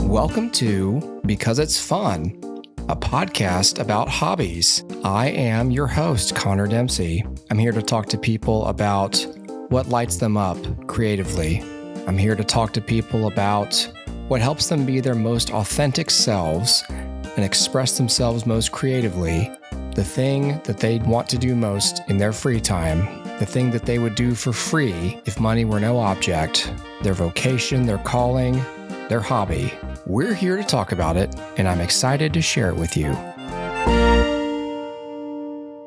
Welcome to Because It's Fun, a podcast about hobbies. I am your host, Connor Dempsey. I'm here to talk to people about what lights them up creatively. I'm here to talk to people about what helps them be their most authentic selves and express themselves most creatively, the thing that they want to do most in their free time, the thing that they would do for free if money were no object, their vocation, their calling, their hobby. We're here to talk about it, and I'm excited to share it with you.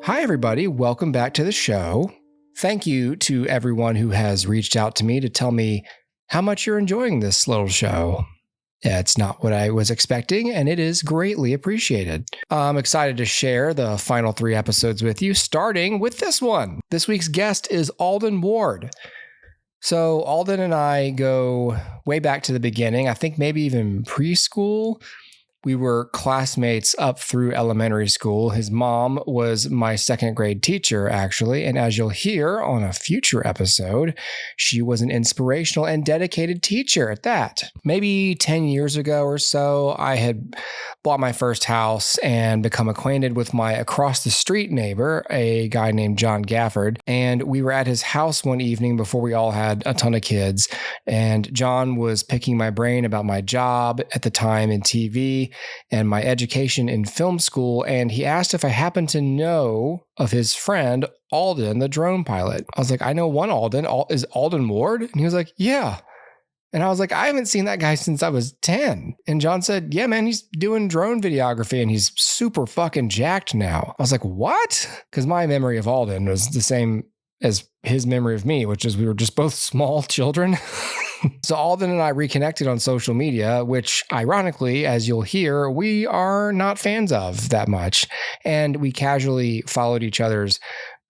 Hi, everybody. Welcome back to the show. Thank you to everyone who has reached out to me to tell me how much you're enjoying this little show. It's not what I was expecting, and it is greatly appreciated. I'm excited to share the final 3 episodes with you, starting with this one. This week's guest is Aldon Ward. So Aldon and I go way back to the beginning, I think maybe even preschool. We were classmates up through elementary school. His mom was my 2nd grade teacher, actually. And as you'll hear on a future episode, she was an inspirational and dedicated teacher at that. Maybe 10 years ago or so, I had bought my first house and become acquainted with my across the street neighbor, a guy named John Gafford. And we were at his house one evening before we all had a ton of kids. And John was picking my brain about my job at the time in TV and my education in film school, and he asked if I happened to know of his friend, Aldon, the drone pilot. I was like, I know one Aldon. Is Aldon Ward? And he was like, yeah. And I was like, I haven't seen that guy since I was 10. And John said, yeah, man, he's doing drone videography and he's super fucking jacked now. I was like, what? Because my memory of Aldon was the same as his memory of me, which is we were just both small children. So Aldon and I reconnected on social media, which ironically, as you'll hear, we are not fans of that much. And we casually followed each other's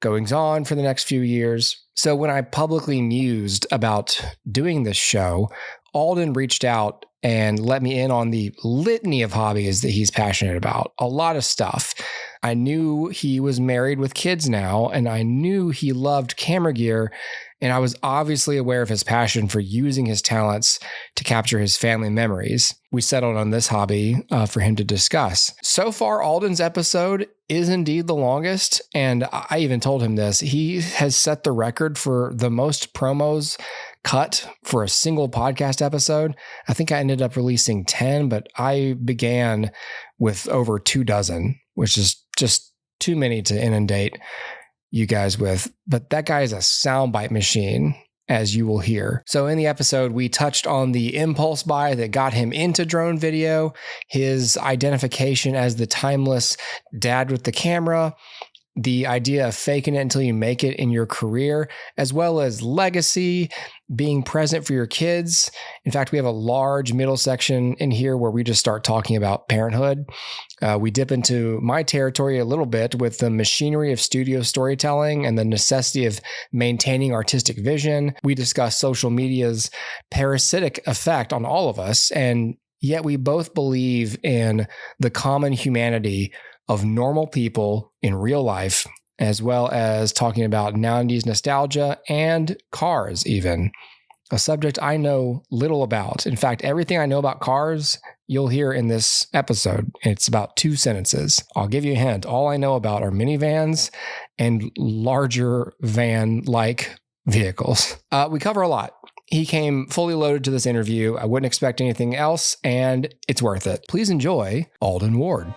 goings on for the next few years. So when I publicly mused about doing this show, Aldon reached out and let me in on the litany of hobbies that he's passionate about. A lot of stuff. I knew he was married with kids now, and I knew he loved camera gear. And I was obviously aware of his passion for using his talents to capture his family memories. We settled on this hobby for him to discuss. So far, Aldon's episode is indeed the longest. And I even told him this. He has set the record for the most promos cut for a single podcast episode. I think I ended up releasing 10, but I began with over 24, which is just too many to inundate you guys with. But that guy is a soundbite machine, as you will hear. So in the episode, we touched on the impulse buy that got him into drone video, his identification as the timeless dad with the camera, the idea of faking it until you make it in your career, as well as legacy, being present for your kids. In fact, we have a large middle section in here where we just start talking about parenthood. We dip into my territory a little bit with the machinery of studio storytelling and the necessity of maintaining artistic vision. We discuss social media's parasitic effect on all of us, and yet we both believe in the common humanity of normal people in real life, as well as talking about 90s nostalgia and cars even, a subject I know little about. In fact, everything I know about cars, you'll hear in this episode. It's about 2 sentences. I'll give you a hint. All I know about are minivans and larger van-like vehicles. We cover a lot. He came fully loaded to this interview. I wouldn't expect anything else, and it's worth it. Please enjoy Aldon Ward.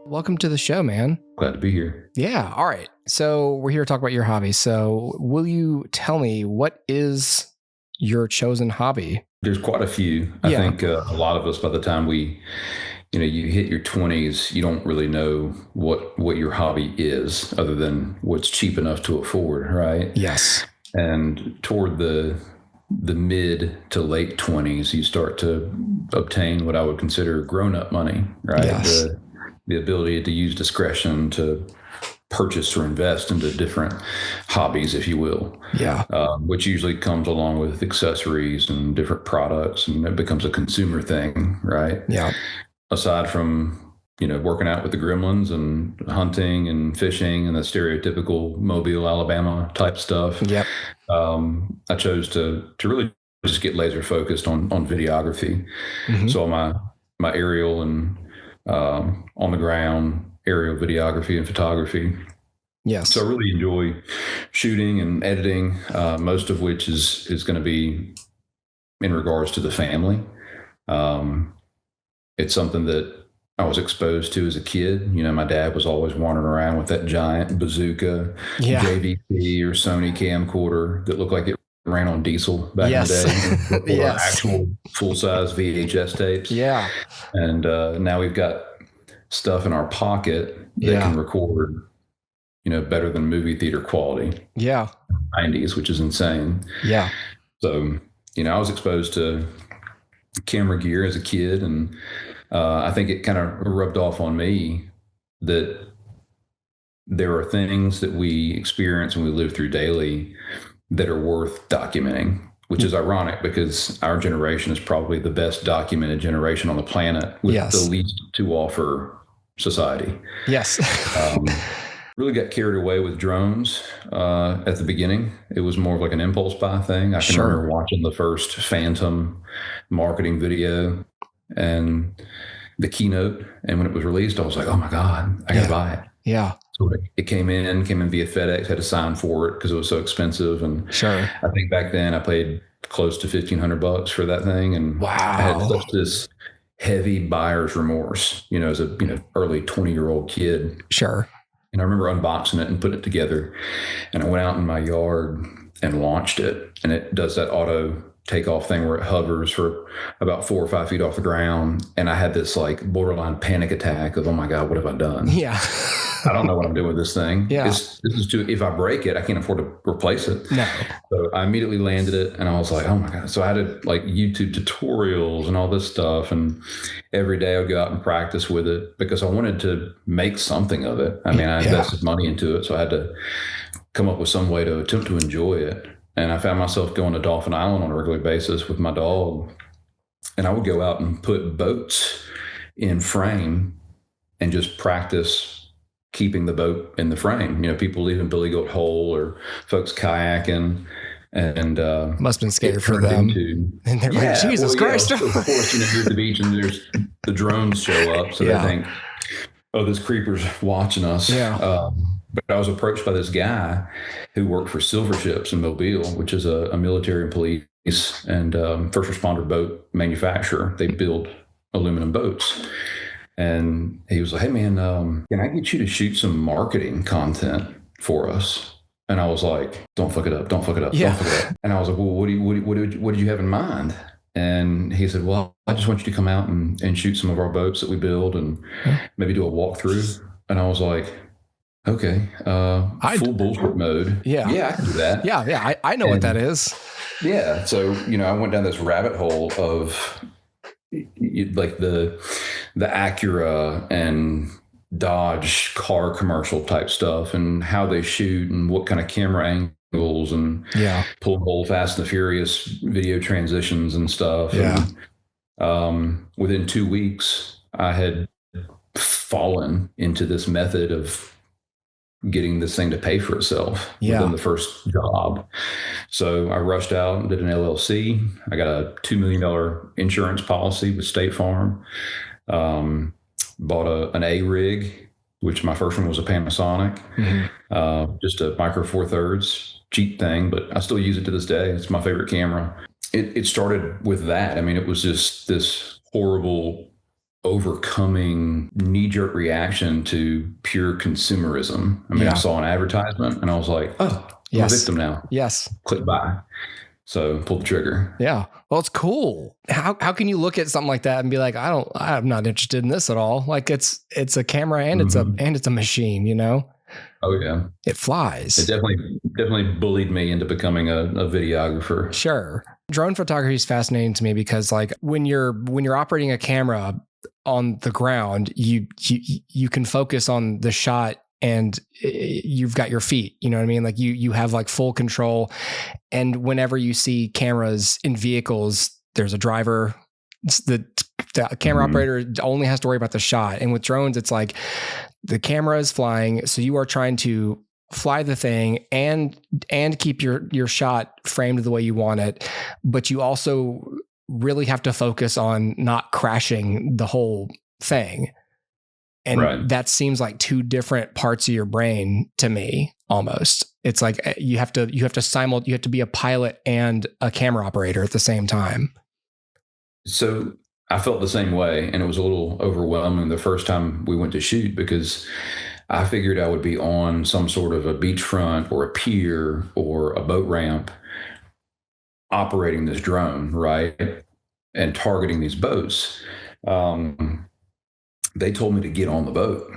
Welcome to the show, man. Glad to be here. Yeah. All right. So we're here to talk about your hobby. So will you tell me what is your chosen hobby? There's quite a few. I think a lot of us, by the time you hit your 20s, you don't really know what your hobby is other than what's cheap enough to afford, right? Yes. And toward the mid to late 20s, you start to obtain what I would consider grown-up money, right? Yes. The ability to use discretion to purchase or invest into different hobbies, if you will. Yeah. Which usually comes along with accessories and different products, and it becomes a consumer thing, right? Yeah. aside from, working out with the gremlins and hunting and fishing and the stereotypical Mobile, Alabama type stuff. Yep. I chose to really just get laser focused on videography. So my aerial and on the ground aerial videography and photography. Yes. So I really enjoy shooting and editing, most of which is going to be in regards to the family. It's something that I was exposed to as a kid. My dad was always wandering around with that giant bazooka, JVC or Sony camcorder that looked like it ran on diesel back in the day. Actual full-size VHS tapes. Yeah. And now we've got stuff in our pocket that can record, better than movie theater quality. Yeah. 90s, which is insane. Yeah. So, I was exposed to camera gear as a kid, and I think it kind of rubbed off on me that there are things that we experience and we live through daily that are worth documenting, which is ironic because our generation is probably the best documented generation on the planet with the least to offer society. Yes. Really got carried away with drones at the beginning. It was more of like an impulse buy thing. I can remember watching the first Phantom marketing video and the keynote. And when it was released, I was like, oh my God, I got to buy it. Yeah. So it came in via FedEx, had to sign for it because it was so expensive. And I think back then I paid close to $1,500 for that thing. And I had such this heavy buyer's remorse, as a early 20-year-old kid. Sure. And I remember unboxing it and putting it together. And I went out in my yard and launched it. And it does that auto takeoff thing where it hovers for about 4 or 5 feet off the ground. And I had this like borderline panic attack of, oh my God, what have I done? Yeah. I don't know what I'm doing with this thing. Yeah. This is if I break it, I can't afford to replace it. No. So I immediately landed it and I was like, oh my God. So I had to like YouTube tutorials and all this stuff. And every day I would go out and practice with it because I wanted to make something of it. I mean, I invested money into it. So I had to come up with some way to attempt to enjoy it. And I found myself going to Dolphin Island on a regular basis with my dog. And I would go out and put boats in frame and just practice keeping the boat in the frame. People leaving Billy Goat Hole or folks kayaking. And must have been scary for them. And they're like, Jesus Christ. Of course, you're at the beach and there's the drones show up. So they think, oh, this creeper's watching us. Yeah. But I was approached by this guy who worked for Silver Ships in Mobile, which is a military and police and first responder boat manufacturer. They build aluminum boats. And he was like, hey, man, can I get you to shoot some marketing content for us? And I was like, don't fuck it up. Don't fuck it up. Yeah. Don't fuck it up. And I was like, well, what did you have in mind? And he said, well, I just want you to come out and shoot some of our boats that we build and maybe do a walkthrough. And I was like, okay, full bullshit mode. Yeah, I can do that. Yeah, I know what that is. Yeah, so I went down this rabbit hole of like the Acura and Dodge car commercial type stuff and how they shoot and what kind of camera angles and pull the whole Fast and the Furious video transitions and stuff. Yeah. And within 2 weeks, I had fallen into this method of getting this thing to pay for itself within the first job. So I rushed out and did an LLC. I got a $2 million insurance policy with State Farm. Bought an A rig, which my first one was a Panasonic, just a micro four thirds, cheap thing, but I still use it to this day. It's my favorite camera. It started with that. I mean, it was just this horrible overcoming knee-jerk reaction to pure consumerism. I mean, I saw an advertisement and I was like, oh, I'm a victim now. Yes. Click buy. So pull the trigger. Yeah. Well, it's cool. How can you look at something like that and be like, I'm not interested in this at all. Like it's a camera and it's a machine, Oh yeah. It flies. It definitely bullied me into becoming a videographer. Sure. Drone photography is fascinating to me because like when you're operating a camera on the ground, you can focus on the shot and you've got your feet, you know what I mean? Like you have like full control. And whenever you see cameras in vehicles, there's a driver. The The camera operator only has to worry about the shot. And with drones, it's like the camera is flying. So you are trying to fly the thing and keep your shot framed the way you want it. But you also really have to focus on not crashing the whole thing. And that seems like two different parts of your brain to me, almost. It's like you have to be a pilot and a camera operator at the same time. So I felt the same way, and it was a little overwhelming the first time we went to shoot, because I figured I would be on some sort of a beachfront or a pier or a boat ramp operating this drone, right? And targeting these boats. They told me to get on the boat.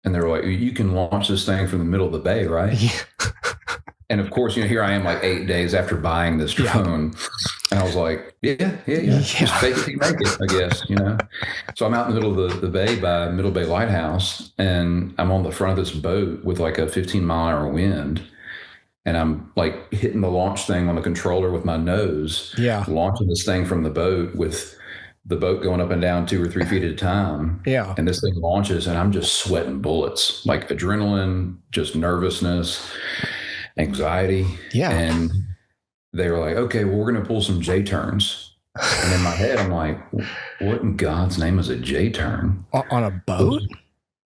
And they were like, you can launch this thing from the middle of the bay, right? Yeah. And of course, here I am like 8 days after buying this drone. Yeah. And I was like, yeah. Just fake it till you make it, I guess, So I'm out in the middle of the bay by Middle Bay Lighthouse, and I'm on the front of this boat with like a 15-mile-an-hour wind. And I'm like hitting the launch thing on the controller with my nose, launching this thing from the boat with the boat going up and down 2 or 3 feet at a time. Yeah. And this thing launches, and I'm just sweating bullets, like adrenaline, just nervousness, anxiety. Yeah. And they were like, okay, well, we're going to pull some J-turns. And in my head, I'm like, what in God's name is a J-turn? On a boat?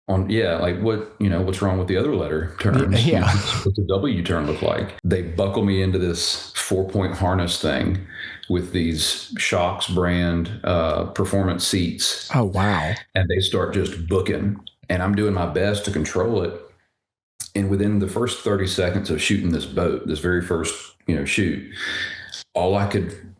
Like what's wrong with the other letter turns? Yeah. What's a W turn look like? They buckle me into this 4-point harness thing with these Shocks brand performance seats. Oh, wow. And they start just booking, and I'm doing my best to control it. And within the first 30 seconds of shooting this boat, this very first, shoot, all I could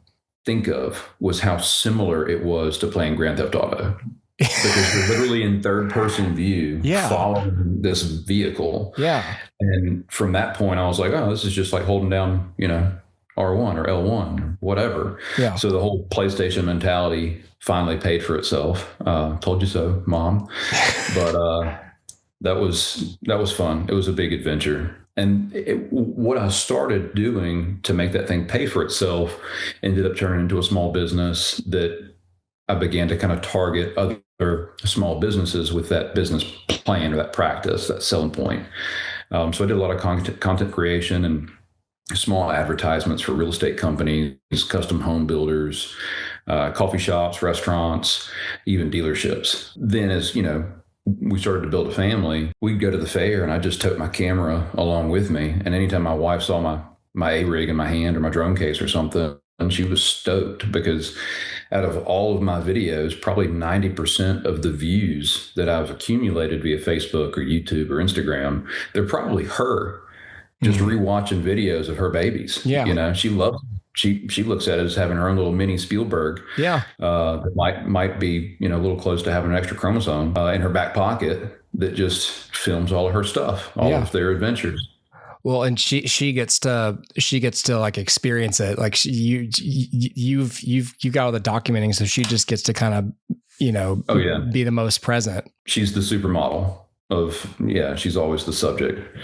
think of was how similar it was to playing Grand Theft Auto. Because you're literally in third person view, following this vehicle. Yeah. And from that point, I was like, oh, this is just like holding down, R1 or L1 or whatever. Yeah. So the whole PlayStation mentality finally paid for itself. Told you so, Mom. But that was fun. It was a big adventure. And what I started doing to make that thing pay for itself ended up turning into a small business that I began to kind of target other small businesses with that business plan or that practice, that selling point. So I did a lot of content creation and small advertisements for real estate companies, custom home builders, coffee shops, restaurants, even dealerships. Then as, we started to build a family, we'd go to the fair and I just took my camera along with me. And anytime my wife saw my A-rig in my hand or my drone case or something, and she was stoked, because out of all of my videos, probably 90% of the views that I've accumulated via Facebook or YouTube or Instagram, they're probably her just rewatching videos of her babies. Yeah. She loves them. She looks at it as having her own little mini Spielberg. Yeah. That might be, a little close to having an extra chromosome in her back pocket that just films all of her stuff, all of their adventures. Well, and she gets to like experience it. Like you've got all the documenting, so she just gets to kind of, be the most present. She's the supermodel she's always the subject.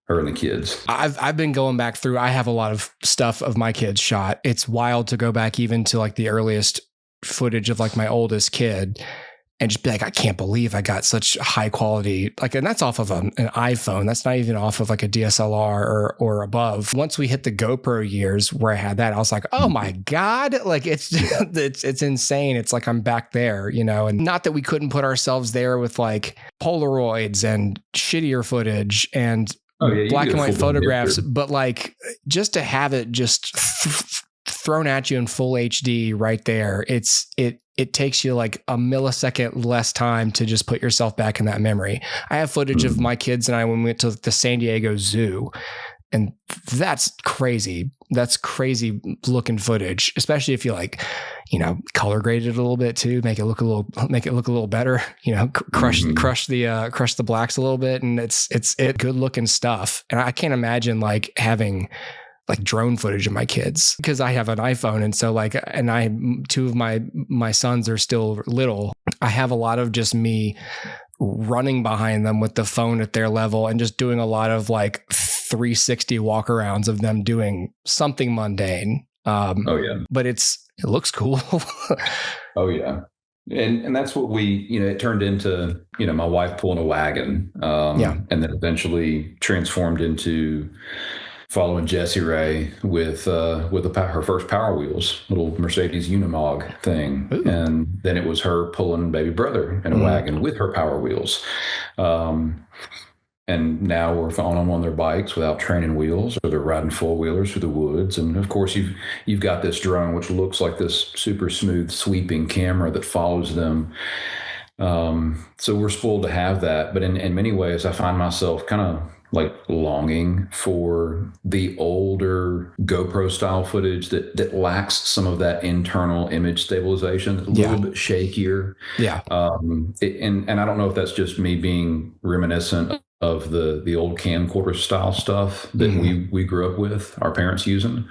Her and the kids. I've been going back through. I have a lot of stuff of my kids shot. It's wild to go back even to like the earliest footage of like my oldest kid and just be like, I can't believe I got such high quality, and that's off of an iPhone. That's not even off of like a DSLR or above. Once we hit the GoPro years where I had that, I was like, oh my God, like it's insane. It's like I'm back there, and not that we couldn't put ourselves there with like Polaroids and shittier footage and black and white photographs, but like just to have it just thrown at you in full HD right there, it takes you like a millisecond less time to just put yourself back in that memory. I have footage of my kids and I when we went to the San Diego Zoo, and that's crazy. That's crazy looking footage, especially if you color grade it a little bit too, make it look a little better, crush the blacks a little bit. And it's good looking stuff. And I can't imagine like having like drone footage of my kids, because I have an iPhone. And so two of my sons are still little. I have a lot of just me running behind them with the phone at their level and just doing a lot of like 360 walkarounds of them doing something mundane. But it's It looks cool. Oh yeah. And that's what it turned into, my wife pulling a wagon, and then eventually transformed into following Jessie Ray with her first Power Wheels, little Mercedes Unimog thing. Ooh. And then it was her pulling baby brother in a wagon with her Power Wheels. And now we're following them on their bikes without training wheels, or they're riding four wheelers through the woods. And of course, you've got this drone, which looks like this super smooth sweeping camera that follows them. So we're spoiled to have that. But in many ways, I find myself kind of like longing for the older GoPro style footage that lacks some of that internal image stabilization, a little bit shakier. Yeah. And I don't know if that's just me being reminiscent of the old camcorder style stuff that we grew up with, our parents using,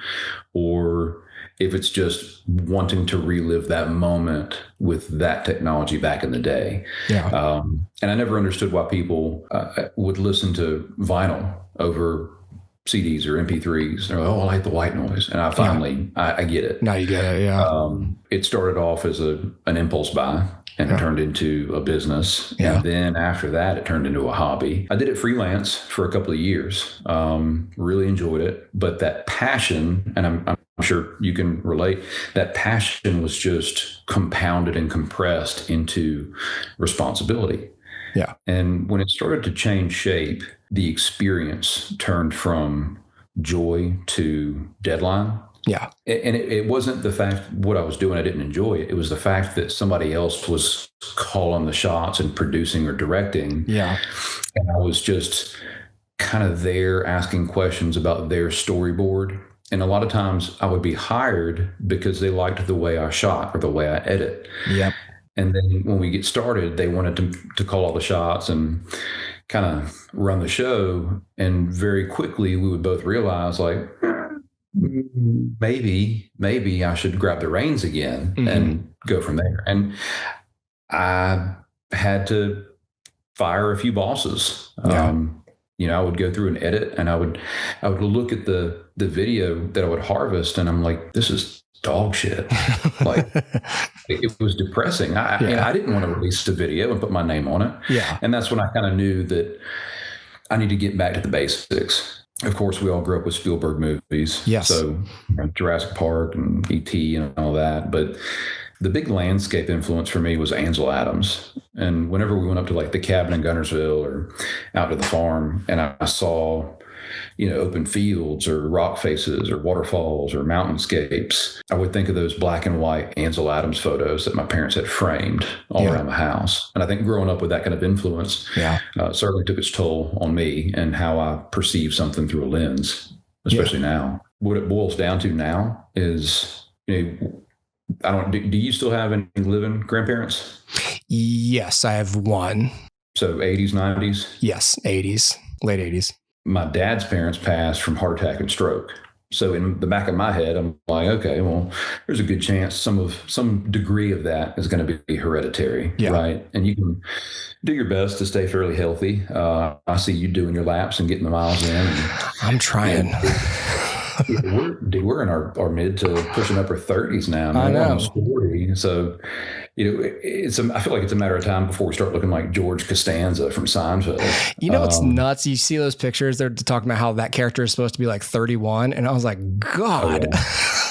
or if it's just wanting to relive that moment with that technology back in the day. Yeah. And I never understood why people would listen to vinyl over CDs or MP3s. They're like, oh, I like the white noise. And I finally, I get it. Now you get it, yeah. It started off as an impulse buy, and it turned into a business. Yeah. And then after that, it turned into a hobby. I did it freelance for a couple of years. Really enjoyed it. But that passion, and I'm sure you can relate, that passion was just compounded and compressed into responsibility. Yeah. And when it started to change shape, the experience turned from joy to deadline. Yeah. And it wasn't the fact what I was doing, I didn't enjoy it. It was the fact that somebody else was calling the shots and producing or directing. Yeah. And I was just kind of there asking questions about their storyboard. And a lot of times I would be hired because they liked the way I shot or the way I edit. Yep. And then when we get started, they wanted to call all the shots and kind of run the show. And very quickly we would both realize, like, maybe I should grab the reins again and go from there. And I had to fire a few bosses. I would go through and edit, and I would look at the video that I would harvest, and I'm like, this is dog shit. Like, it was depressing. I didn't want to release the video and put my name on it. Yeah. And that's when I kind of knew that I need to get back to the basics. Of course, we all grew up with Spielberg movies. Yes. So Jurassic Park and E.T. and all that. But the big landscape influence for me was Ansel Adams. And whenever we went up to like the cabin in Gunnersville or out to the farm, and I saw, open fields or rock faces or waterfalls or mountainscapes, I would think of those black and white Ansel Adams photos that my parents had framed all around the house. And I think growing up with that kind of influence certainly took its toll on me and how I perceive something through a lens, especially now. What it boils down to now is, do you still have any living grandparents? Yes, I have one. So 80s, 90s? Yes, 80s, late 80s. My dad's parents passed from heart attack and stroke. So in the back of my head, I'm like, okay, well, there's a good chance some degree of that is going to be hereditary, right? And you can do your best to stay fairly healthy. I see you doing your laps and getting the miles in. I'm trying. We're in our mid to pushing upper 30s now. I know. We're almost 40. So, I feel like it's a matter of time before we start looking like George Costanza from Seinfeld. It's nuts. You see those pictures, they're talking about how that character is supposed to be like 31. And I was like, God.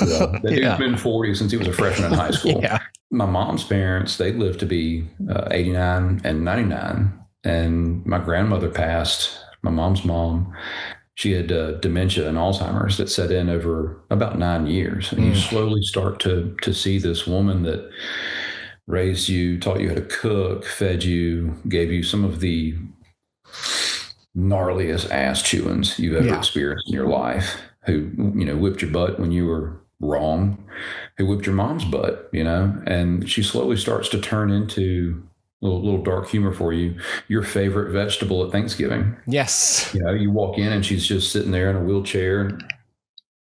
That dude's been 40 since he was a freshman in high school. Yeah. My mom's parents, they lived to be 89 and 99. And my grandmother passed, my mom's mom. She had dementia and Alzheimer's that set in over about 9 years. And you slowly start to see this woman that raised you, taught you how to cook, fed you, gave you some of the gnarliest ass chewings you've ever experienced in your life, who, whipped your butt when you were wrong, who whipped your mom's butt, and she slowly starts to turn into a little dark humor for you, your favorite vegetable at Thanksgiving. Yes. You walk in and she's just sitting there in a wheelchair,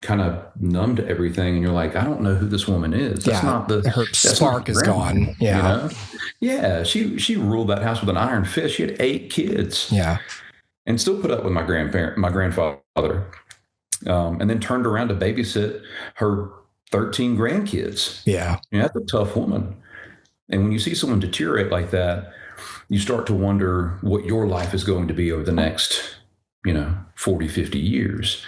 kind of numb to everything. And you're like, I don't know who this woman is. That's not her spark is gone. Yeah. Yeah. She ruled that house with an iron fist. She had 8 kids. Yeah. And still put up with my grandfather. And then turned around to babysit her 13 grandkids. Yeah. That's a tough woman. And when you see someone deteriorate like that, you start to wonder what your life is going to be over the next, 40, 50 years.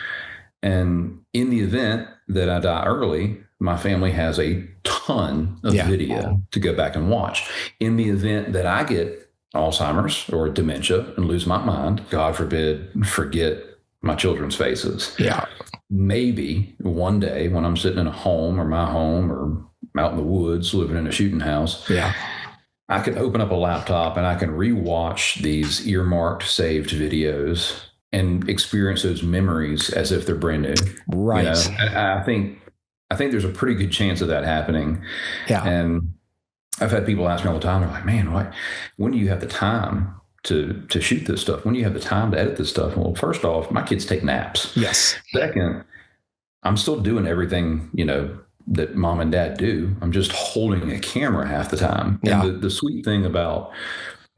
And in the event that I die early, my family has a ton of video to go back and watch. In the event that I get Alzheimer's or dementia and lose my mind, God forbid, forget my children's faces. Yeah. Maybe one day when I'm sitting in a home or my home or out in the woods living in a shooting house, I can open up a laptop and I can rewatch these earmarked saved videos and experience those memories as if they're brand new. Right. I think there's a pretty good chance of that happening. Yeah. And I've had people ask me all the time, they're like, man, when do you have the time to shoot this stuff? When do you have the time to edit this stuff? Well, first off, my kids take naps. Yes. Second, I'm still doing everything, that mom and dad do. I'm just holding a camera half the time. Yeah. And the sweet thing about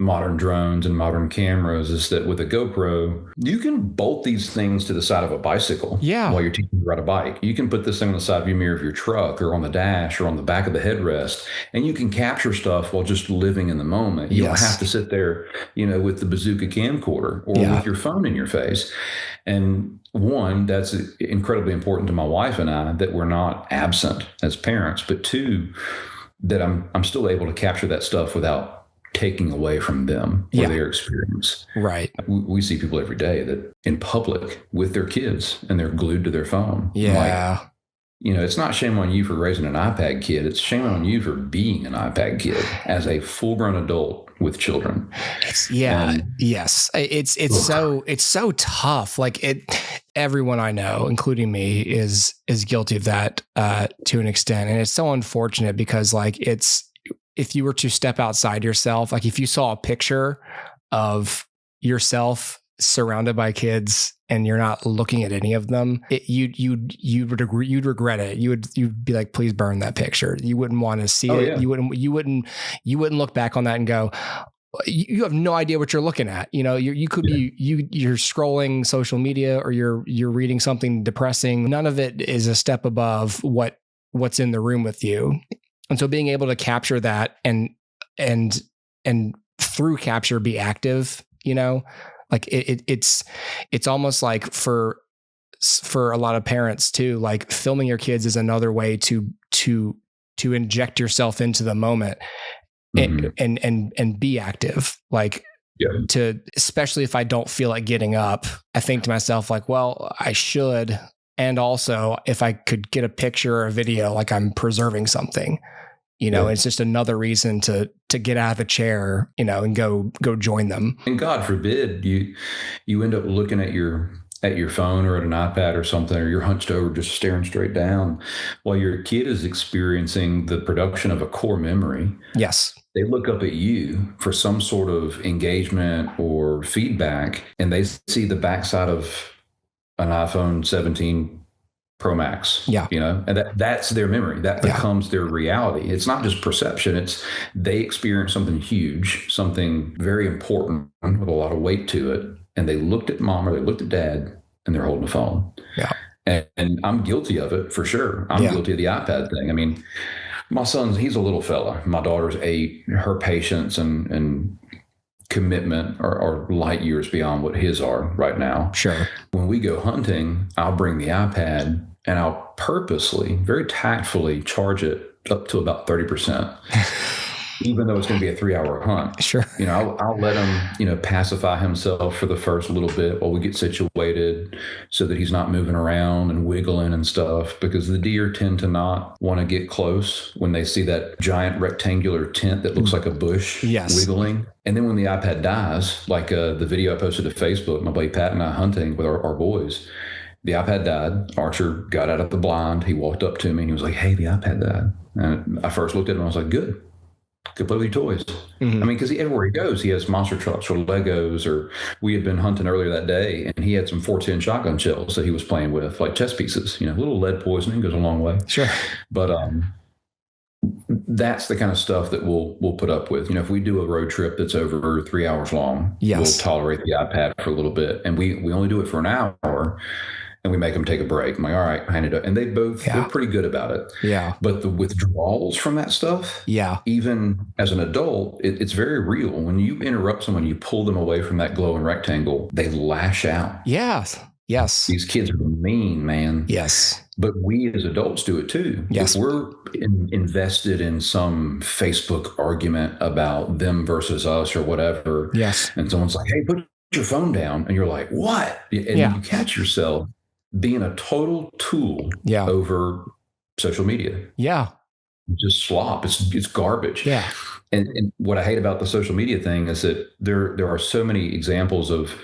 modern drones and modern cameras is that with a GoPro, you can bolt these things to the side of a bicycle while you're teaching to ride a bike. You can put this thing on the side view mirror of your truck or on the dash or on the back of the headrest, and you can capture stuff while just living in the moment. You don't have to sit there, with the bazooka camcorder or with your phone in your face. And one, that's incredibly important to my wife and I, that we're not absent as parents, but two, that I'm still able to capture that stuff without taking away from them or their experience. Right. We see people every day that in public with their kids and they're glued to their phone. Yeah. It's not shame on you for raising an iPad kid. It's shame on you for being an iPad kid as a full-grown adult with children. Yes. It's so tough. Like everyone I know, including me, is guilty of that to an extent. And it's so unfortunate because if you were to step outside yourself, like if you saw a picture of yourself surrounded by kids and you're not looking at any of them, you'd regret it. You'd be like, please burn that picture. You wouldn't want to see it. Yeah. You wouldn't look back on that and go, you have no idea what you're looking at. You could be, you're scrolling social media or you're reading something depressing. None of it is a step above what's in the room with you. And so being able to capture that and through capture be active, like it's almost like for a lot of parents too, like filming your kids is another way to inject yourself into the moment and be active. Like especially if I don't feel like getting up, I think to myself like, well, I should. And also if I could get a picture or a video, like I'm preserving something. It's just another reason to get out of the chair, and go join them. And God forbid you end up looking at your phone or at an iPad or something, or you're hunched over just staring straight down while your kid is experiencing the production of a core memory. Yes. They look up at you for some sort of engagement or feedback, and they see the backside of an iPhone 17 Pro Max, and that's their memory. That becomes their reality. It's not just perception. It's they experience something huge, something very important with a lot of weight to it. And they looked at mom or they looked at dad and they're holding a phone. Yeah. And I'm guilty of it for sure. I'm guilty of the iPad thing. I mean, my he's a little fella. My daughter's 8. Her patience and commitment are light years beyond what his are right now. Sure. When we go hunting, I'll bring the iPad and I'll purposely, very tactfully charge it up to about 30%, even though it's going to be a 3-hour hunt. Sure. I'll let him, pacify himself for the first little bit while we get situated so that he's not moving around and wiggling and stuff, because the deer tend to not want to get close when they see that giant rectangular tent that looks like a bush wiggling. And then when the iPad dies, like the video I posted to Facebook, my buddy Pat and I hunting with our boys, the iPad died. Archer got out of the blind. He walked up to me and he was like, hey, the iPad died. And I first looked at him and I was like, good. Go play with your toys. Mm-hmm. I mean, because everywhere he goes, he has monster trucks or Legos, or we had been hunting earlier that day and he had some 410 shotgun shells that he was playing with, like chess pieces, little lead poisoning goes a long way. Sure. But that's the kind of stuff that we'll put up with. If we do a road trip that's over 3 hours long, we'll tolerate the iPad for a little bit. And we only do it for an hour. and we make them take a break. I'm like, all right, hand it up. And they're pretty good about it. Yeah. But the withdrawals from that stuff, even as an adult, it's very real. When you interrupt someone, you pull them away from that glowing rectangle, they lash out. Yes. These kids are mean, man. Yes. But we as adults do it too. Yes. If we're invested in some Facebook argument about them versus us or whatever, and someone's like, hey, put your phone down, and you're like, what? And you catch yourself being a total tool over social media. Yeah. Just slop. It's garbage. Yeah. And what I hate about the social media thing is that there are so many examples of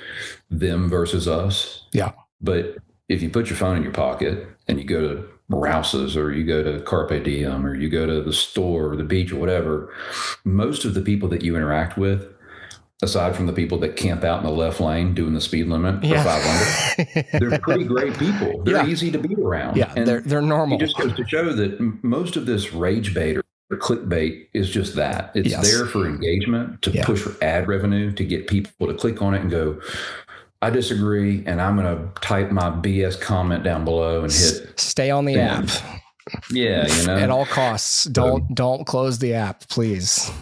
them versus us. Yeah. But if you put your phone in your pocket and you go to Rouse's or you go to Carpe Diem or you go to the store or the beach or whatever, most of the people that you interact with, aside from the people that camp out in the left lane doing the speed limit for 500, they're pretty great people. They're easy to be around. Yeah, and they're normal. It just goes to show that most of this rage bait or clickbait is just that. It's there for engagement, to push ad revenue, to get people to click on it and go, I disagree, and I'm going to type my BS comment down below and hit stay on the app. Yeah, at all costs. Don't close the app, please.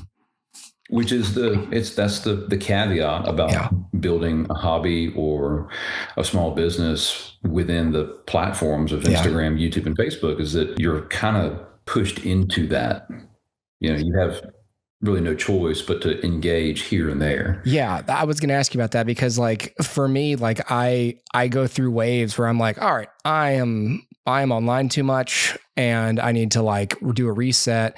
Which is that's the caveat about building a hobby or a small business within the platforms of Instagram, YouTube, and Facebook, is that you're kind of pushed into that. You have really no choice but to engage here and there. Yeah, I was going to ask you about that because, like, for me, like I go through waves where I'm like, all right, I am online too much and I need to like do a reset.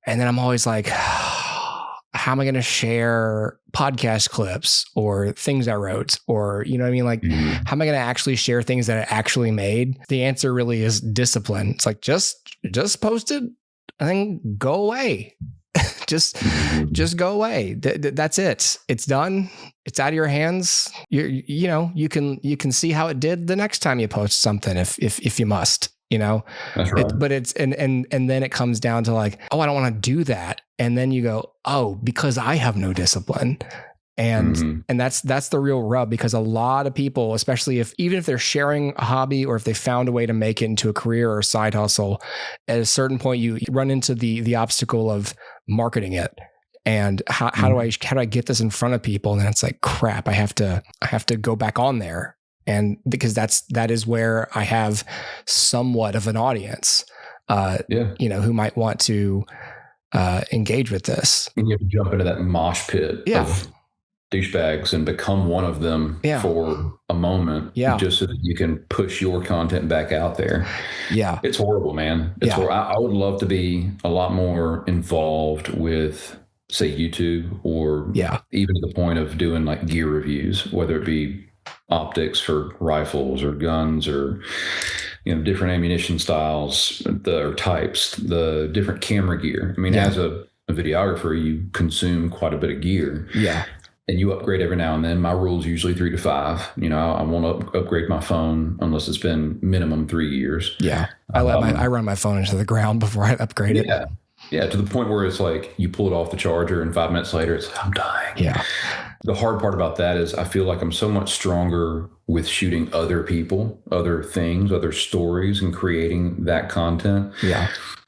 And then I'm always like, how am I going to share podcast clips or things I wrote, or, you know what I mean? Like, how am I going to actually share things that I actually made? The answer really is discipline. It's like, just post it and then go away. just go away. That's it. It's done. It's out of your hands. You can see how it did the next time you post something if you must, That's right. But it's, and then it comes down to like, oh, I don't want to do that. And then you go, oh, because I have no discipline. And that's the real rub, because a lot of people, especially even if they're sharing a hobby or if they found a way to make it into a career or a side hustle, at a certain point you run into the obstacle of marketing it. And how do I get this in front of people? And then it's like, crap, I have to go back on there. And because that is where I have somewhat of an audience, who might want to engage with this. And you have to jump into that mosh pit of douchebags and become one of them for a moment, just so that you can push your content back out there. Yeah. It's horrible, man. It's horrible. I would love to be a lot more involved with, say, YouTube, or even to the point of doing like gear reviews, whether it be optics for rifles or guns or different ammunition styles or types, the different camera gear. I mean, as a videographer, you consume quite a bit of gear. Yeah. And you upgrade every now and then. My rule is usually 3 to 5. I won't upgrade my phone unless it's been minimum 3 years. Yeah. I run my phone into the ground before I upgrade it. Yeah. To the point where it's like you pull it off the charger and 5 minutes later it's I'm dying. Yeah. The hard part about that is I feel like I'm so much stronger with shooting other people, other things, other stories, and creating that content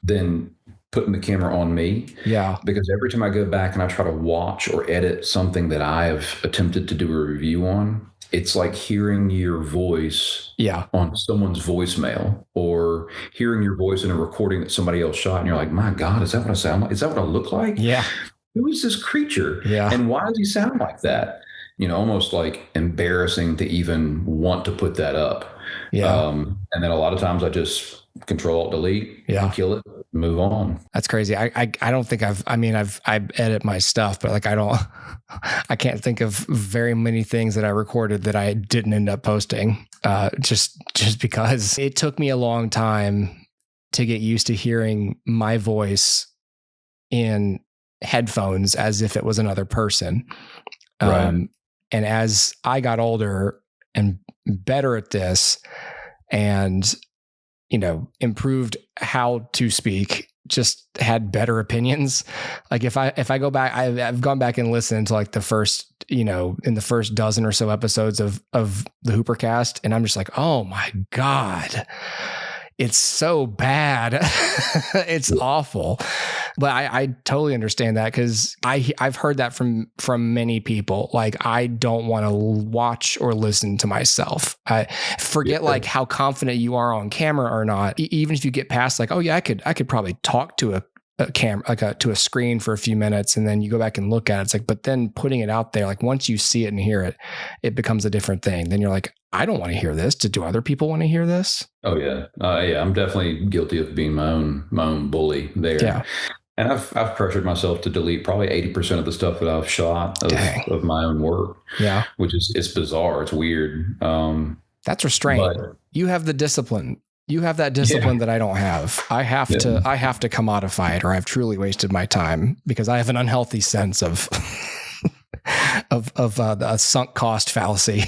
than putting the camera on me. Yeah. Because every time I go back and I try to watch or edit something that I have attempted to do a review on, it's like hearing your voice on someone's voicemail, or hearing your voice in a recording that somebody else shot. And you're like, my God, is that what I sound like? Is that what I look like? Yeah. Who is this creature? Yeah. And why does he sound like that? Almost like embarrassing to even want to put that up. Yeah. And then a lot of times I just Control-Alt-Delete, kill it, move on. That's crazy. I don't think I edit my stuff, but like I can't think of very many things that I recorded that I didn't end up posting. Just because it took me a long time to get used to hearing my voice in headphones as if it was another person. Right. And as I got older and better at this, and improved how to speak just had better opinions. Like if I go back, I've gone back and listened to like the first, in the first dozen or so episodes of the Hoopercast, and I'm just like, oh my God, it's so bad. It's awful. But I totally understand that, because I've heard that from many people. Like, I don't want to watch or listen to myself. I forget like how confident you are on camera or not. Even if you get past like, oh yeah, I could probably talk to a camera, like to a screen for a few minutes, and then you go back and look at it. It's like, but then putting it out there, like once you see it and hear it, it becomes a different thing. Then you're like, I don't want to hear this. Do other people want to hear this? Oh yeah. Yeah. I'm definitely guilty of being my own bully there. Yeah. And I've pressured myself to delete probably 80% of the stuff that I've shot of my own work. Yeah. Which is, it's bizarre. It's weird. That's restraint. But you have the discipline. You have that discipline that I don't have. I have to commodify it, or I've truly wasted my time, because I have an unhealthy sense of a sunk cost fallacy.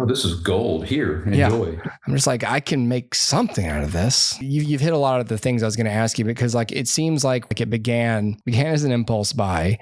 This is gold. Here, enjoy. Yeah. I'm just like, I can make something out of this. You've hit a lot of the things I was going to ask you, because like it seems like it began as an impulse buy,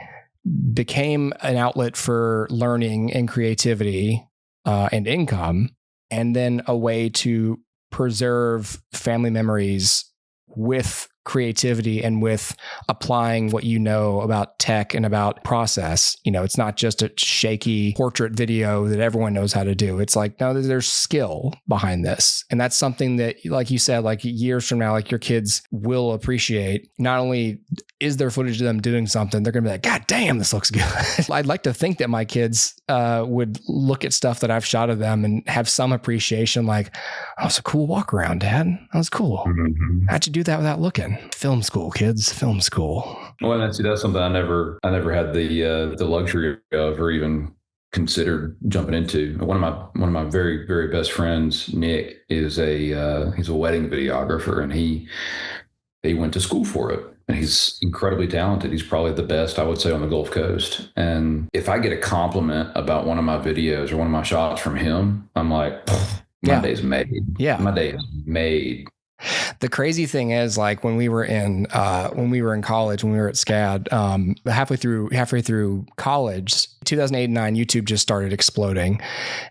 became an outlet for learning and creativity and income, and then a way to preserve family memories with creativity and with applying what you know about tech and about process. It's not just a shaky portrait video that everyone knows how to do. It's like, no, there's skill behind this. And that's something that, like you said, like years from now, like your kids will appreciate. Not only is there footage of them doing something, they're going to be like, God damn, this looks good. I'd like to think that my kids would look at stuff that I've shot of them and have some appreciation, like, oh, it's a cool walk around, Dad. That was cool. Mm-hmm. How'd you do that without looking? Film school, kids. Film school. Well, that's something I never had the luxury of, or even considered jumping into. One of my very, very best friends, Nick, is he's a wedding videographer, and he went to school for it. And he's incredibly talented. He's probably the best, I would say, on the Gulf Coast. And if I get a compliment about one of my videos or one of my shots from him, I'm like, my day's made. Yeah, my day is made. The crazy thing is, like when we were in college, when we were at SCAD, halfway through college, 2008 and 2009, YouTube just started exploding,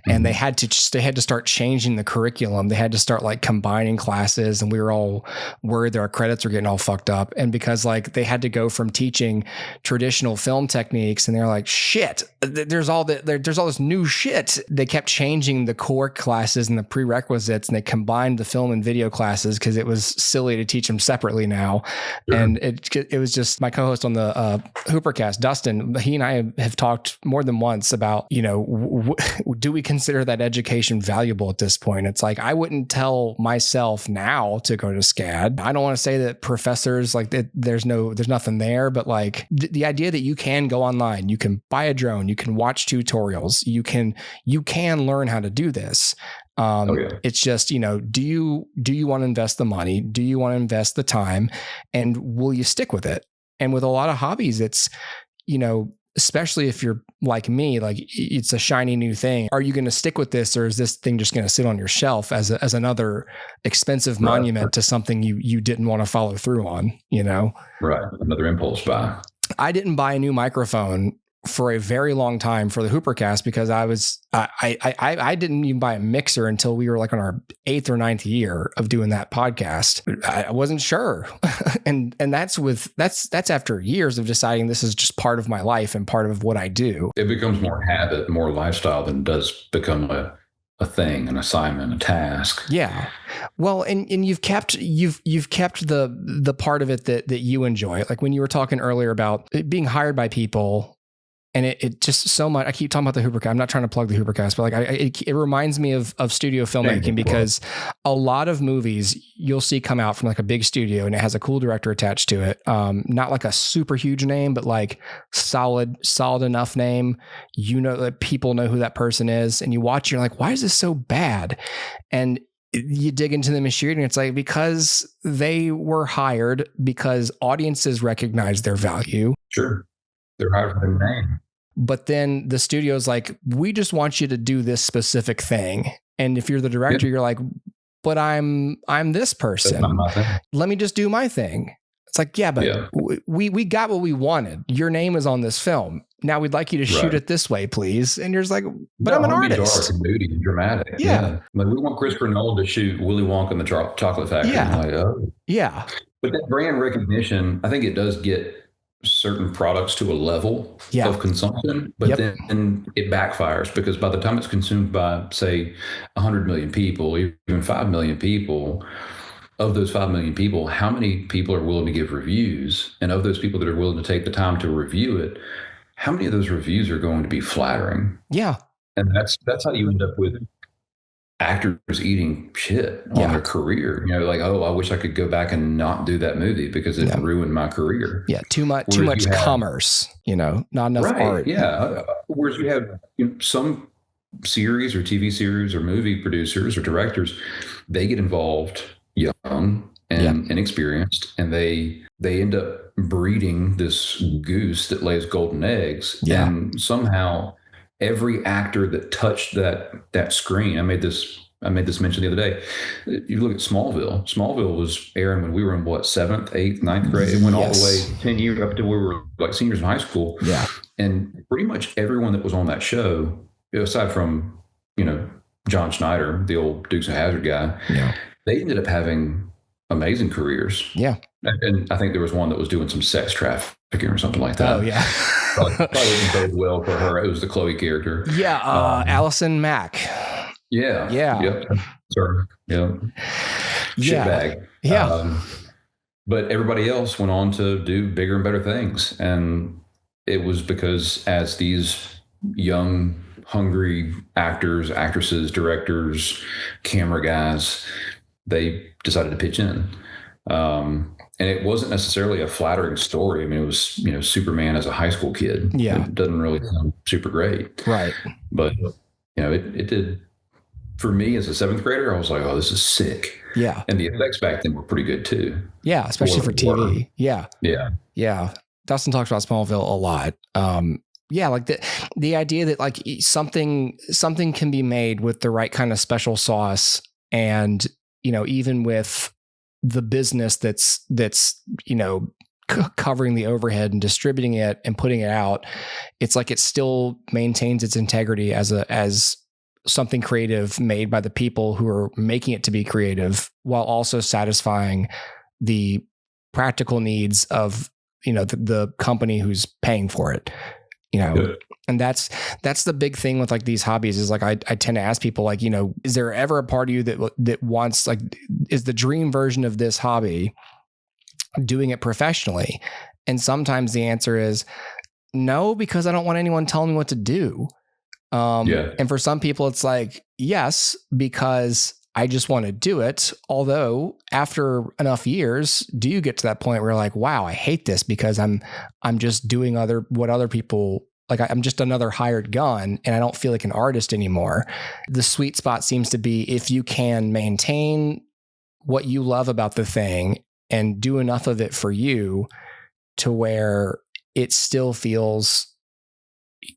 and they had to start changing the curriculum. They had to start like combining classes, and we were all worried that our credits were getting all fucked up. And because like they had to go from teaching traditional film techniques, and they're like, shit, there's all this new shit. They kept changing the core classes and the prerequisites, and they combined the film and video classes because it was silly to teach them separately now. Sure. And it was just my co-host on the Hoopercast, Dustin, he and I have talked more than once about, do we consider that education valuable at this point? It's like, I wouldn't tell myself now to go to SCAD. I don't want to say that professors like that, there's nothing there, but like the idea that you can go online, you can buy a drone, you can watch tutorials, you can learn how to do this. It's just, do you want to invest the money? Do you want to invest the time? And will you stick with it? And with a lot of hobbies, it's, especially if you're like me, like it's a shiny new thing. Are you going to stick with this, or is this thing just going to sit on your shelf as another expensive monument to something you didn't want to follow through on, Right. Another impulse buy. I didn't buy a new microphone for a very long time for the Hoopercast, because I didn't even buy a mixer until we were like on our 8th or 9th year of doing that podcast. I wasn't sure. and that's after years of deciding this is just part of my life and part of what I do. It becomes more habit, more lifestyle than it does become a thing, an assignment, a task. Yeah. Well, and you've kept the part of it that you enjoy. Like when you were talking earlier about being hired by people. And it just so much, I keep talking about the Hoopercast. I'm not trying to plug the Hoopercast, but like it reminds me of studio filmmaking, because a lot of movies you'll see come out from like a big studio and it has a cool director attached to it. Not like a super huge name, but like solid enough name. That people know who that person is, and you watch, you're like, why is this so bad? And you dig into the machinery, and it's like, because they were hired because audiences recognize their value. Sure. They're hired for their name. But then the studio's like, we just want you to do this specific thing. And if you're the director, you're like, but I'm this person. Let me just do my thing. It's like, yeah, but we got what we wanted. Your name is on this film. Now we'd like you to shoot it this way, please. And you're just like, but I'm an artist. Dark and moody and dramatic. Yeah. Like, we want Christopher Nolan to shoot Willy Wonka and the Chocolate Factory. Yeah. Like, oh. Yeah. But that brand recognition, I think it does get certain products to a level of consumption, but then it backfires, because by the time it's consumed by, say, 100 million people, even 5 million people, of those 5 million people, how many people are willing to give reviews? And of those people that are willing to take the time to review it, how many of those reviews are going to be flattering? Yeah. And that's how you end up with actors eating shit on their career. You know, like, oh, I wish I could go back and not do that movie because it ruined my career. Yeah. Too much commerce, not enough art. Yeah. Whereas you have some series or TV series or movie producers or directors, they get involved young and inexperienced, and they end up breeding this goose that lays golden eggs. Yeah. And somehow every actor that touched that screen, I made this mention the other day. You look at Smallville. Smallville was airing when we were in 7th, 8th, 9th grade. It went all the way 10 years up to we were like seniors in high school. Yeah. And pretty much everyone that was on that show, aside from, John Schneider, the old Dukes of Hazzard guy, they ended up having amazing careers. Yeah. And I think there was one that was doing some sex trafficking or something like that. Oh, yeah. Probably didn't bode well for her. It was the Chloe character. Yeah. Allison Mack. Yeah. Yeah. Yep. Sorry. Yeah. Shitbag. Yeah. But everybody else went on to do bigger and better things. And it was because as these young, hungry actors, actresses, directors, camera guys, they decided to pitch in. And it wasn't necessarily a flattering story. I mean, it was, Superman as a high school kid. Yeah. It doesn't really sound super great. Right. But, it did. For me as a 7th grader, I was like, oh, this is sick. Yeah. And the effects back then were pretty good too. Yeah. Especially for TV. Yeah. Yeah. Yeah. Dustin talks about Smallville a lot. Yeah, like the idea that like something can be made with the right kind of special sauce, and even with the business that's covering the overhead and distributing it and putting it out, it's like it still maintains its integrity as something creative made by the people who are making it to be creative, while also satisfying the practical needs of the company who's paying for it. And that's the big thing with like these hobbies is like, I tend to ask people like, is there ever a part of you that wants, like, is the dream version of this hobby doing it professionally? And sometimes the answer is no, because I don't want anyone telling me what to do. And for some people it's like, yes, because I just want to do it. Although after enough years, do you get to that point where you're like, wow, I hate this because I'm just doing what other people, like I'm just another hired gun and I don't feel like an artist anymore. The sweet spot seems to be if you can maintain what you love about the thing and do enough of it for you to where it still feels,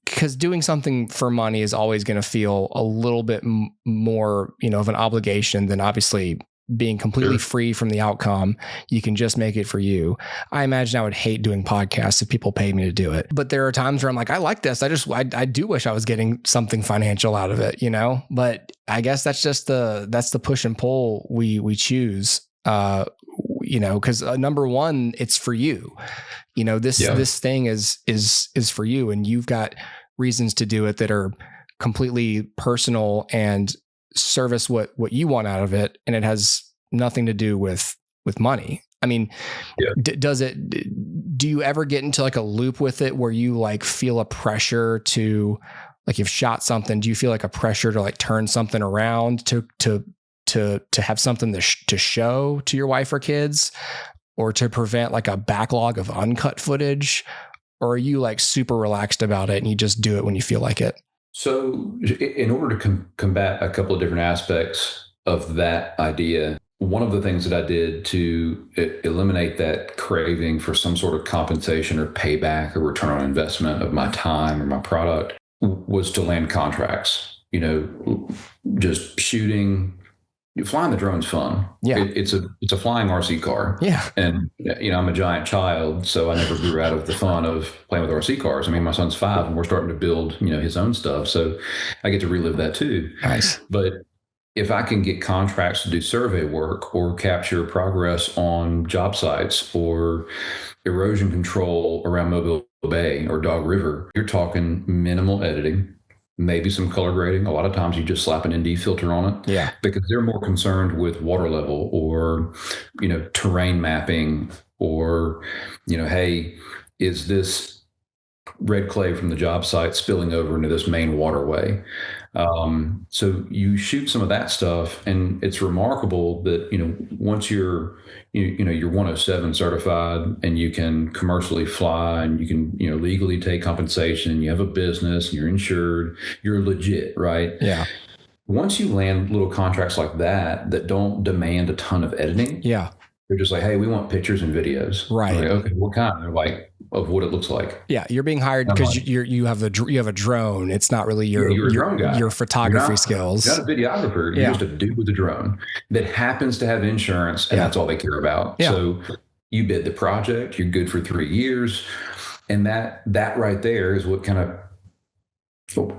because doing something for money is always going to feel a little bit more, of an obligation than obviously being completely free from the outcome. You can just make it for you. I imagine I would hate doing podcasts if people paid me to do it. But there are times where I'm like, I like this. I do wish I was getting something financial out of it, but I guess that's just that's the push and pull we choose, because number one, it's for you. This thing is for you, and you've got reasons to do it that are completely personal and service what you want out of it, and it has nothing to do with money. I mean, do you ever get into like a loop with it where you like feel a pressure to, like, you've shot something, do you feel like a pressure to like turn something around to have something to show to your wife or kids, or to prevent like a backlog of uncut footage? Or are you like super relaxed about it and you just do it when you feel like it? So in order to combat a couple of different aspects of that idea, one of the things that I did to eliminate that craving for some sort of compensation or payback or return on investment of my time or my product was to land contracts, just shooting flying the drone's fun. Yeah. It's a flying RC car. Yeah. And I'm a giant child, so I never grew out of the fun of playing with RC cars. I mean, my son's 5 and we're starting to build, his own stuff. So I get to relive that too. Nice. But if I can get contracts to do survey work or capture progress on job sites or erosion control around Mobile Bay or Dog River, you're talking minimal editing, maybe some color grading. A lot of times you just slap an ND filter on it. Yeah. Because they're more concerned with water level or, terrain mapping or, hey, is this red clay from the job site spilling over into this main waterway? So you shoot some of that stuff, and it's remarkable that, once you're 107 certified and you can commercially fly and you can, legally take compensation, you have a business, you're insured, you're legit, right? Yeah. Once you land little contracts like that don't demand a ton of editing. Yeah. They're just like, hey, we want pictures and videos. Right. Like, okay, what kind? They're like, of what it looks like. Yeah, you're being hired because you have a drone. It's not really you're a drone guy. Your photography skills. You're not a videographer. You're just a dude with a drone that happens to have insurance, and that's all they care about. Yeah. So you bid the project. You're good for 3 years, and that right there is what kind of,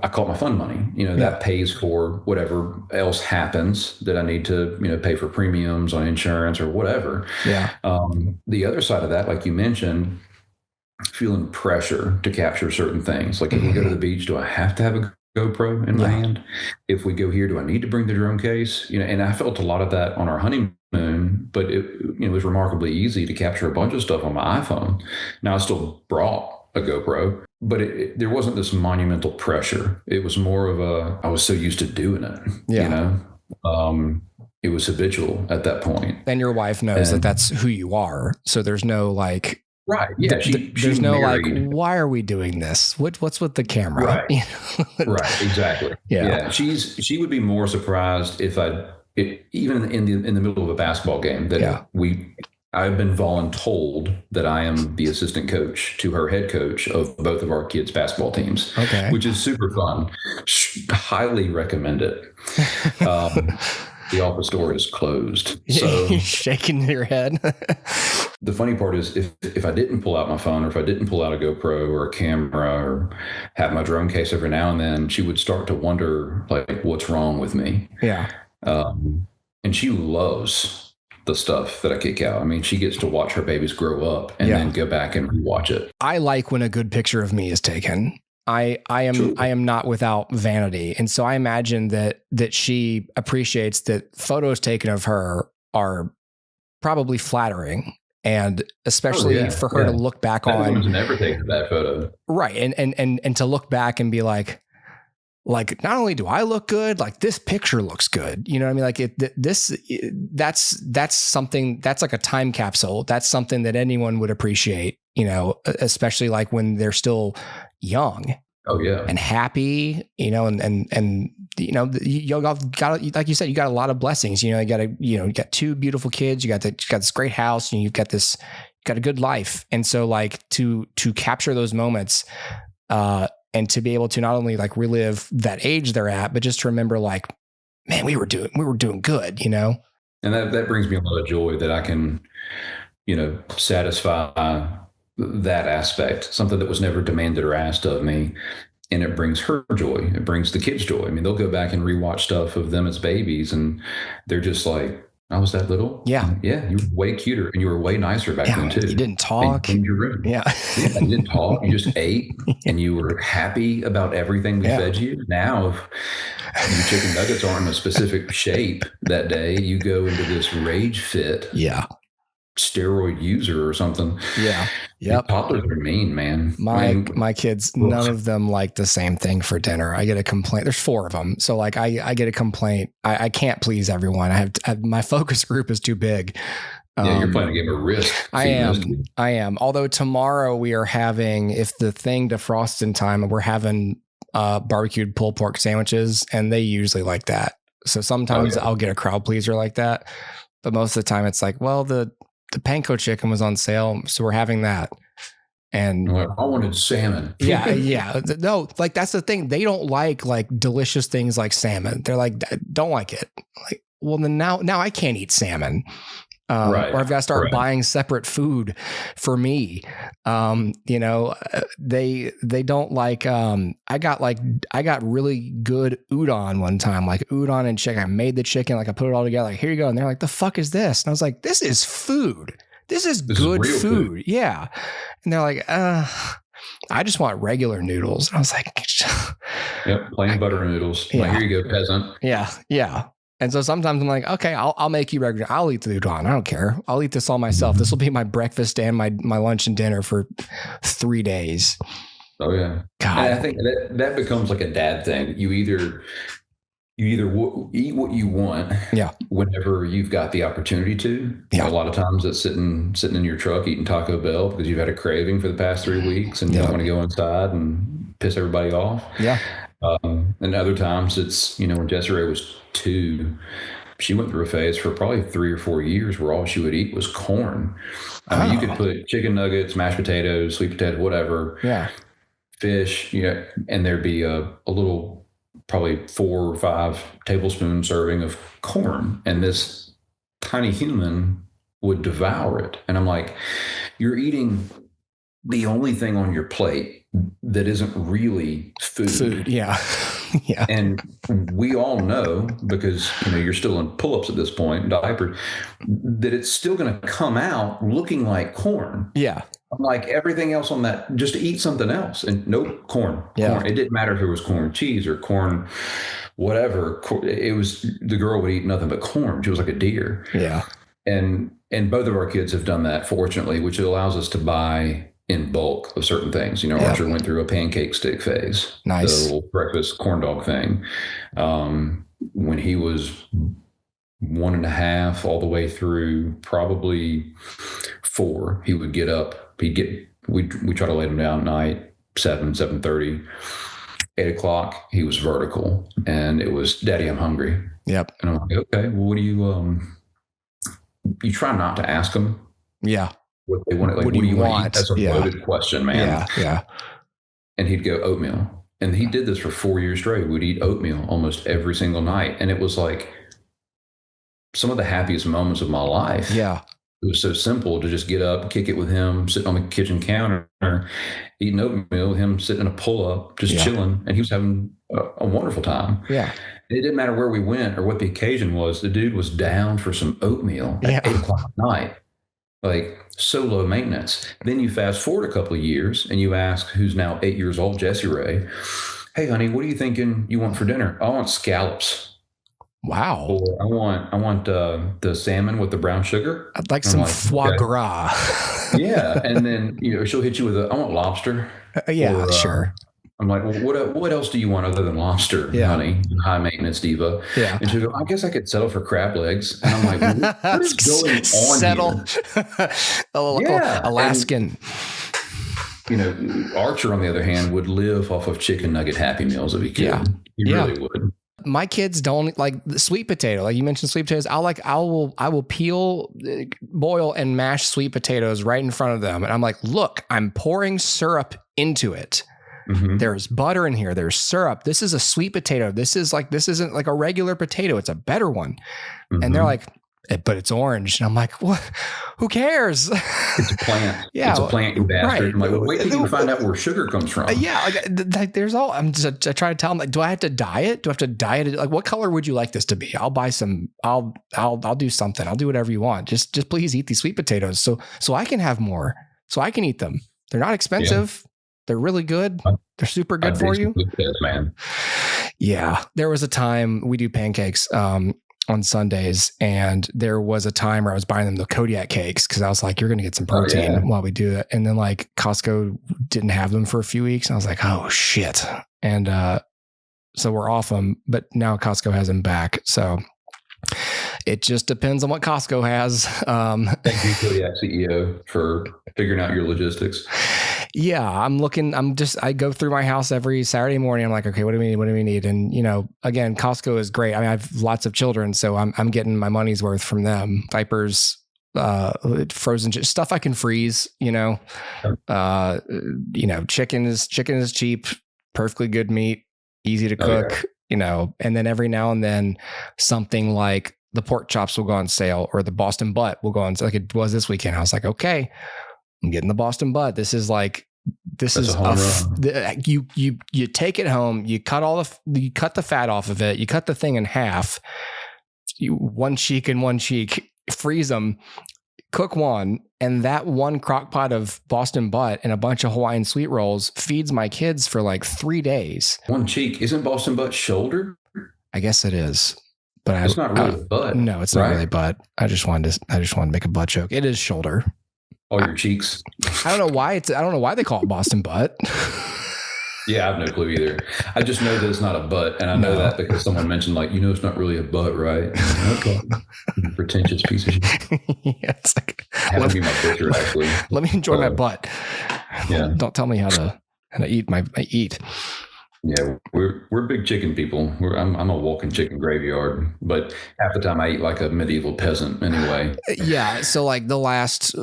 I call it my fun money. That pays for whatever else happens that I need to, pay for premiums on insurance or whatever. Yeah. The other side of that, like you mentioned, feeling pressure to capture certain things. Like if we go to the beach, do I have to have a GoPro in my hand? If we go here, do I need to bring the drone case? And I felt a lot of that on our honeymoon, but it was remarkably easy to capture a bunch of stuff on my iPhone. Now I still brought a GoPro, but there wasn't this monumental pressure. It was more of I was so used to doing it, it was habitual at that point. And your wife knows that that's who you are. So there's no like, right. Yeah. There's no married. Like, why are we doing this? What's with the camera? Right. Right. Exactly. Yeah. She would be more surprised if even in the middle of a basketball game that I've been voluntold that I am the assistant coach to her head coach of both of our kids' basketball teams, which is super fun. Highly recommend it. The office door is closed. So shaking your head. The funny part is if I didn't pull out my phone or if I didn't pull out a GoPro or a camera or have my drone case every now and then, she would start to wonder like what's wrong with me. Yeah. And she loves the stuff that I kick out. I mean, she gets to watch her babies grow up and then go back and rewatch it. I like when a good picture of me is taken. I am not without vanity. And so I imagine that she appreciates that photos taken of her are probably flattering. And especially for her to look back on. Woman's never taken that photo. Right. And to look back and be like, not only do I look good, like this picture looks good. You know what I mean? Like that's something that's like a time capsule. That's something that anyone would appreciate, especially like when they're still young. Oh yeah. And happy, and you got, like you said, you got a lot of blessings, you got 2 beautiful kids, you got this great house, and you've got a good life. And so like to capture those moments, and to be able to not only like relive that age they're at, but just to remember like, man, we were doing good, And that brings me a lot of joy that I can, satisfy that aspect, something that was never demanded or asked of me. And it brings her joy. It brings the kids joy. I mean, they'll go back and rewatch stuff of them as babies and they're just like, I was that little. Yeah. Yeah. You were way cuter and you were way nicer back then too. You didn't talk. In your room. Yeah. You didn't talk. You just ate and you were happy about everything we fed you. Now, if your chicken nuggets aren't in a specific shape that day, you go into this rage fit. Yeah. Steroid user or something. Yeah. Yep. Toddlers are mean, man. My kids, none of them like the same thing for dinner. I get a complaint. There's 4 of them. So like I get a complaint. I can't please everyone. My focus group is too big. You're playing a game of Risk. I am. Although tomorrow we are having, if the thing defrosts in time, we're having barbecued pulled pork sandwiches, and they usually like that. So sometimes I'll get a crowd pleaser like that. But most of the time it's like, well, the panko chicken was on sale, so we're having that. And I wanted salmon. Yeah. No, like that's the thing. They don't like delicious things like salmon. They're like, don't like it. Like, well, then now I can't eat salmon. Right. Or I've got to start Right. buying separate food for me. They don't like, I got really good udon one time, like udon and chicken. I made the chicken, like I put it all together, like, here you go. And they're like, the fuck is this? And I was like, this is food. This is good real food. Yeah. And they're like, I just want regular noodles. And I was like, Yep. Plain butter noodles. Yeah. Like, here you go, peasant. yeah. Yeah. And so sometimes I'm like, okay, I'll make you regular. I'll eat the udon. I don't care. I'll eat this all myself. This will be my breakfast and my lunch and dinner for 3 days. Oh yeah. God. And I think that becomes like a dad thing. You either eat what you want, Yeah, whenever you've got the opportunity to. Yeah. A lot of times it's sitting in your truck eating Taco Bell because you've had a craving for the past 3 weeks and you don't want to go inside and piss everybody off. Yeah. And other times it's, when Desiree was 2, she went through a phase for probably 3 or 4 years where all she would eat was corn. I mean, you could put chicken nuggets, mashed potatoes, sweet potato, whatever. Yeah. Fish, and there'd be a little, probably 4 or 5 tablespoon serving of corn. And this tiny human would devour it. And I'm like, you're eating the only thing on your plate that isn't really food. Yeah. Yeah. And we all know, because you're still in pull-ups at this point, diaper, that it's still going to come out looking like corn. Yeah. Like everything else on that, just eat something else. And nope, corn. Yeah. Corn. It didn't matter if it was corn cheese or corn whatever. It was, the girl would eat nothing but corn. She was like a deer. Yeah. And both of our kids have done that, fortunately, which allows us to buy in bulk of certain things. Archer went through a pancake stick phase. Nice. The little breakfast corn dog thing. When he was 1.5 all the way through probably 4, he would get up. We try to lay him down at night, 7:30, 8 o'clock. He was vertical, and it was, Daddy, I'm hungry. Yep. And I'm like, okay, well, what do you try not to ask them. Yeah. What they want, like, what do you want? That's a loaded question, man. Yeah. Yeah. And he'd go oatmeal. And he did this for 4 years straight. We'd eat oatmeal almost every single night. And it was like some of the happiest moments of my life. Yeah. It was so simple to just get up, kick it with him, sitting on the kitchen counter, eating oatmeal, him sitting in a pull-up, just chilling. And he was having a wonderful time. Yeah. And it didn't matter where we went or what the occasion was. The dude was down for some oatmeal at 8 o'clock at night. Like, so low maintenance. Then you fast forward a couple of years and you ask, who's now 8 years old, Jessie Ray, hey, honey, what are you thinking you want for dinner? I want scallops. Wow. Or I want the salmon with the brown sugar. I'd like some foie gras. Yeah. And then, she'll hit you with I want lobster. Yeah, or, sure. I'm like, well, what else do you want other than lobster, honey? High maintenance diva. Yeah. And she'll go, I guess I could settle for crab legs. And I'm like, what is going on here? Alaskan. Archer, on the other hand, would live off of chicken nugget Happy Meals if he could. Yeah. He really would. My kids don't like the sweet potato. Like you mentioned sweet potatoes. I will peel, boil and mash sweet potatoes right in front of them. And I'm like, look, I'm pouring syrup into it. Mm-hmm. There's butter in here. There's syrup. This is a sweet potato. This isn't like a regular potato. It's a better one. Mm-hmm. And they're like, but it's orange. And I'm like, what? Who cares? It's a plant. Yeah. It's a plant, you bastard. Right. I'm like, well, wait till you find out where sugar comes from. Yeah. Like there's all, I try to tell them, like, do I have to dye it? Do I have to dye it? Like, what color would you like this to be? I'll buy some, I'll do something. I'll do whatever you want. Just please eat these sweet potatoes. So I can have more, so I can eat them. They're not expensive. Yeah. They're really good. They're super good for you. Man. Yeah. There was a time we do pancakes on Sundays, and there was a time where I was buying them the Kodiak cakes because I was like, you're going to get some protein while we do it. And then like Costco didn't have them for a few weeks. And I was like, oh shit. And so we're off them, but now Costco has them back. So it just depends on what Costco has. Thank you, Kodiak CEO, for figuring out your logistics. Yeah, I go through my house every Saturday morning. I'm like, okay, what do we need? And again, Costco is great. I mean, I have lots of children, so I'm getting my money's worth from them. Diapers, frozen stuff I can freeze, chicken is cheap, perfectly good meat, easy to cook, and then every now and then something like the pork chops will go on sale, or the Boston butt will go on, like it was this weekend. I was like, okay, I'm getting the Boston butt. This is a home run. You take it home, you cut the fat off of it, you cut the thing in half, one cheek and one cheek, freeze them, cook one, and that one crock pot of Boston butt and a bunch of Hawaiian sweet rolls feeds my kids for like 3 days. One cheek. Isn't Boston butt shoulder? I guess it is. But it's not really butt. No, it's not really butt. I just wanted to make a butt joke. It is shoulder. Oh, your cheeks. I don't know why they call it Boston butt. Yeah, I have no clue either. I just know that it's not a butt, and I know that because someone mentioned, like, it's not really a butt, right? Okay. Pretentious piece of shit. Yeah, it's like, have to be my picture, actually. Let me enjoy my butt. Yeah. Don't tell me how to eat my eat. Yeah, we're big chicken people. I'm a walking chicken graveyard, but half the time I eat like a medieval peasant anyway. Yeah, so like the last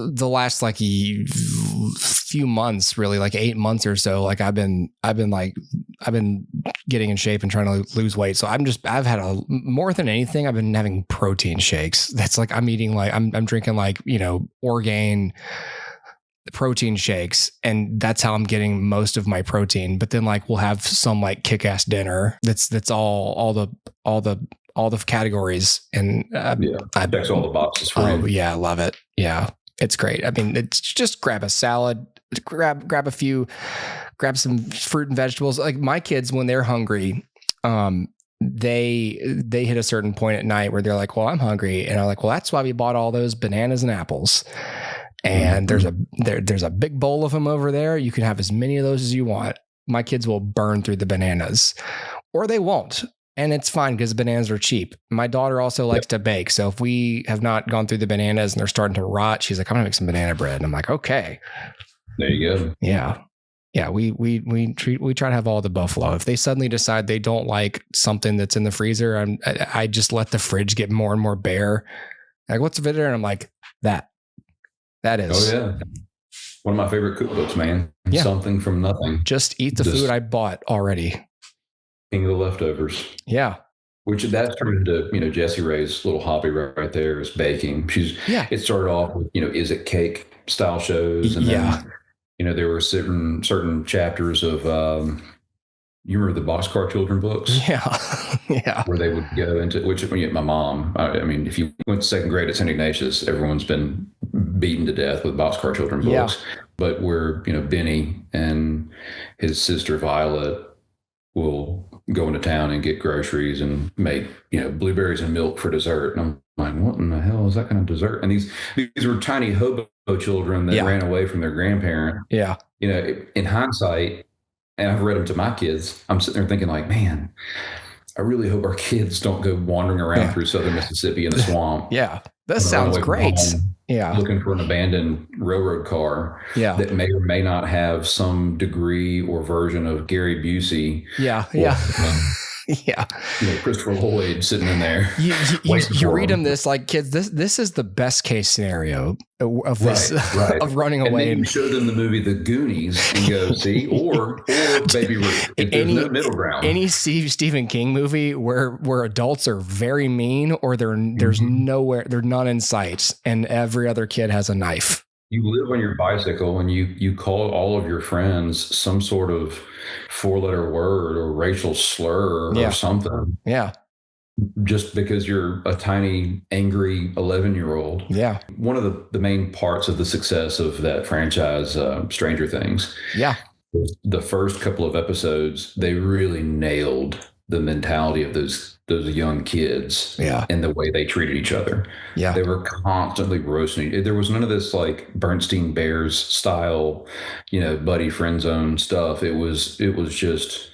like few months, really, like 8 months or so, like I've been getting in shape and trying to lose weight. So I've had more than anything, I've been having protein shakes. That's like I'm eating like I'm drinking like Orgain protein shakes, and that's how I'm getting most of my protein. But then like we'll have some like kick-ass dinner that's all the categories, and checks all the boxes for you. Yeah, I love it. Yeah, it's great. I mean, it's just grab a salad, grab some fruit and vegetables. Like my kids, when they're hungry, they hit a certain point at night where they're like, well, I'm hungry, and I'm like, well, that's why we bought all those bananas and apples. And there's a big bowl of them over there. You can have as many of those as you want. My kids will burn through the bananas, or they won't. And it's fine because bananas are cheap. My daughter also likes to bake. So if we have not gone through the bananas and they're starting to rot, she's like, I'm gonna make some banana bread. And I'm like, okay. There you go. Yeah. Yeah. We try to have all the buffalo. If they suddenly decide they don't like something that's in the freezer, I just let the fridge get more and more bare. Like, what's for dinner? And I'm like, that is. Oh yeah. One of my favorite cookbooks, man. Yeah. Something from nothing. Just eat the food I bought already. King of the leftovers. Yeah. Which that's turned into, Jessie Ray's little hobby right there is baking. It started off with, is it cake style shows? And then, there were certain chapters of, you remember the Boxcar Children books? Yeah. Yeah. Where they would go into, which my mom, I mean, if you went to second grade at St. Ignatius, everyone's been beaten to death with Boxcar Children books. Yeah. But where, Benny and his sister Violet will go into town and get groceries and make, blueberries and milk for dessert. And I'm like, what in the hell is that kind of dessert? And these were tiny hobo children that ran away from their grandparent. Yeah. In hindsight, and I've read them to my kids, I'm sitting there thinking like, man, I really hope our kids don't go wandering around through southern Mississippi in the swamp. Yeah. That sounds great. Yeah. Looking for an abandoned railroad car that may or may not have some degree or version of Gary Busey. Yeah. Yeah. Christopher Lloyd sitting in there. You read them this like, kids, this is the best case scenario of this, of running away. And then you show them the movie The Goonies and go, see, or Baby Ruth. There's no middle ground. Any Stephen King movie where adults are very mean, or there's nowhere, they're none in sight, and every other kid has a knife. You live on your bicycle and you call all of your friends some sort of 4-letter word or racial slur or something. Yeah. Just because you're a tiny, angry 11-year-old. Yeah. One of the main parts of the success of that franchise, Stranger Things. Yeah. The first couple of episodes, they really nailed the mentality of those young kids and the way they treated each other. Yeah. They were constantly roasting. There was none of this like Bernstein Bears style, buddy friend zone stuff. It was just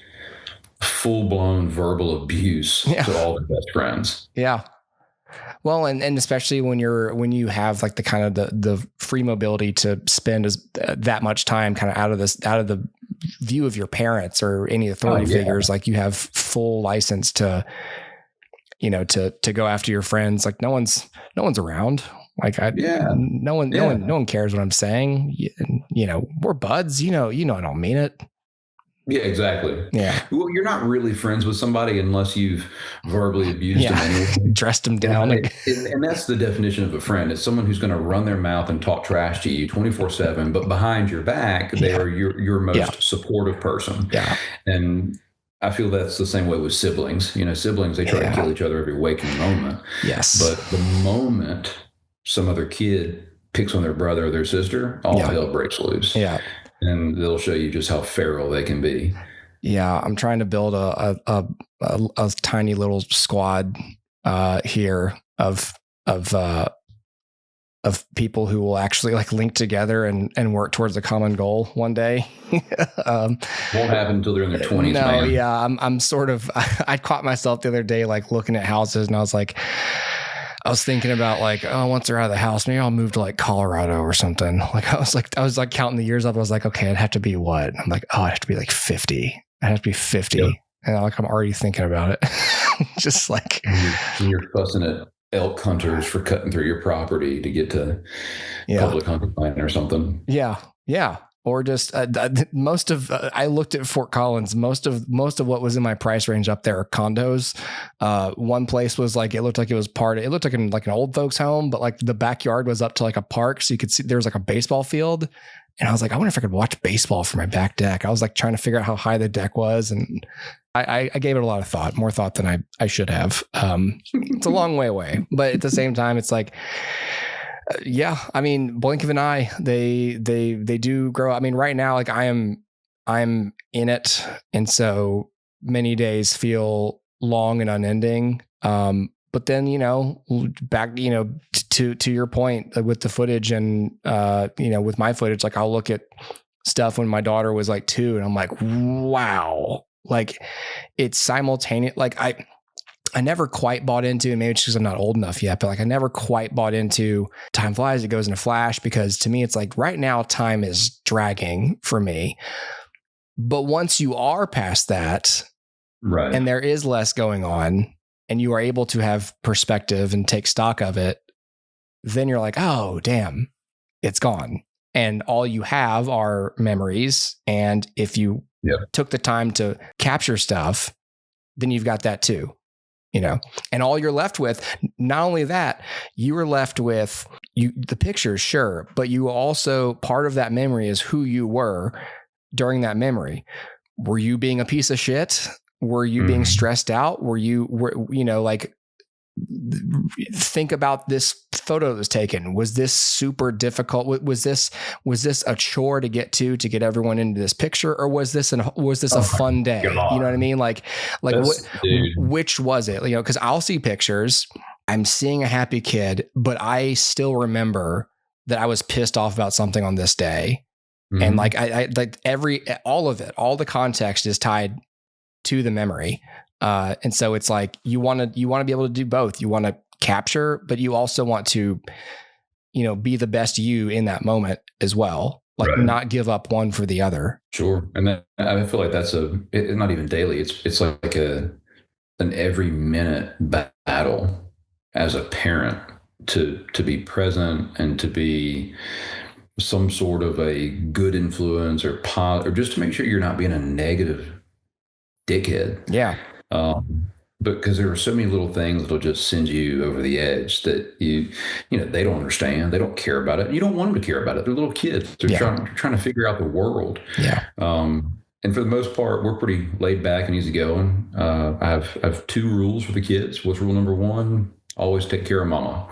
full blown verbal abuse to all their best friends. Yeah. Well, and especially when you have like the kind of the free mobility to spend that much time kind of out of the view of your parents or any authority figures, like you have full license to go after your friends. Like no one's around. Like no one cares what I'm saying. We're buds. I don't mean it. Yeah, exactly. Yeah. Well, you're not really friends with somebody unless you've verbally abused them anyway. Dressed them down. And that's the definition of a friend. It's someone who's going to run their mouth and talk trash to you 24/7, but behind your back, they are your most supportive person. Yeah. And I feel that's the same way with siblings. You know, siblings, they try to kill each other every waking moment. Yes. But the moment some other kid picks on their brother or their sister, all hell breaks loose. Yeah. And they'll show you just how feral they can be. Yeah. I'm trying to build a tiny little squad here of people who will actually like link together and work towards a common goal one day. Won't happen until they're in their 20s. No, man. yeah, I'm sort of. I caught myself the other day like looking at houses, and I was like, I was thinking about like, oh, once they're out of the house, maybe I'll move to like Colorado or something. Like I was like counting the years up. I was like, okay, I'd have to be what? I'm like, oh, I'd have to be like 50. I'd have to be 50. Yep. And I'm already thinking about it. Just like you're fussing at elk hunters for cutting through your property to get to public hunting land or something. Yeah. Yeah. Or just most of I looked at Fort Collins. Most of what was in my price range up there are condos. One place was like it looked like it was it looked like an old folks home, but like the backyard was up to like a park, so you could see there was like a baseball field. And I was like, I wonder if I could watch baseball from my back deck. I was like trying to figure out how high the deck was, and I gave it a lot of thought, more thought than I should have. It's a long way away, but at the same time, it's like. Yeah, I mean, blink of an eye, they do grow. I mean, right now, like I'm in it, and so many days feel long and unending. But then, you know, back, you know, to your point with the footage and you know, with my footage, like I'll look at stuff when my daughter was like 2, and I'm like, wow, like it's simultaneous. Like I never quite bought into, and maybe it's because I'm not old enough yet, but like I never quite bought into time flies, it goes in a flash, because to me, it's like right now time is dragging for me. But once you are past that, right, and there is less going on, and you are able to have perspective and take stock of it, then you're like, oh, damn, it's gone. And all you have are memories. And if you took the time to capture stuff, then you've got that too. You know, and all you're left with, not only that, you were left with the pictures, sure, but you also, part of that memory is who you were during that memory. Were you being a piece of shit? Were you being stressed out? Were you know, like, think about this photo that was taken. Was this super difficult? Was this a chore to get everyone into this picture, or was this a fun day? You know what I mean? Like which was it? You know, because I'll see pictures, I'm seeing a happy kid, but I still remember that I was pissed off about something on this day, and like I like all of it, all the context is tied to the memory. And so it's like, you want to be able to do both. You want to capture, but you also want to, you know, be the best you in that moment as well. Like not give up one for the other. Sure. And then I feel like that's not even daily. It's like an every minute battle as a parent to be present and to be some sort of a good influence or just to make sure you're not being a negative dickhead. Yeah. Because there are so many little things that'll just send you over the edge that you know, they don't understand. They don't care about it. You don't want them to care about it. They're little kids. They're trying to figure out the world. Yeah. And for the most part, we're pretty laid back and easygoing. I have 2 rules for the kids. What's rule number 1? Always take care of mama.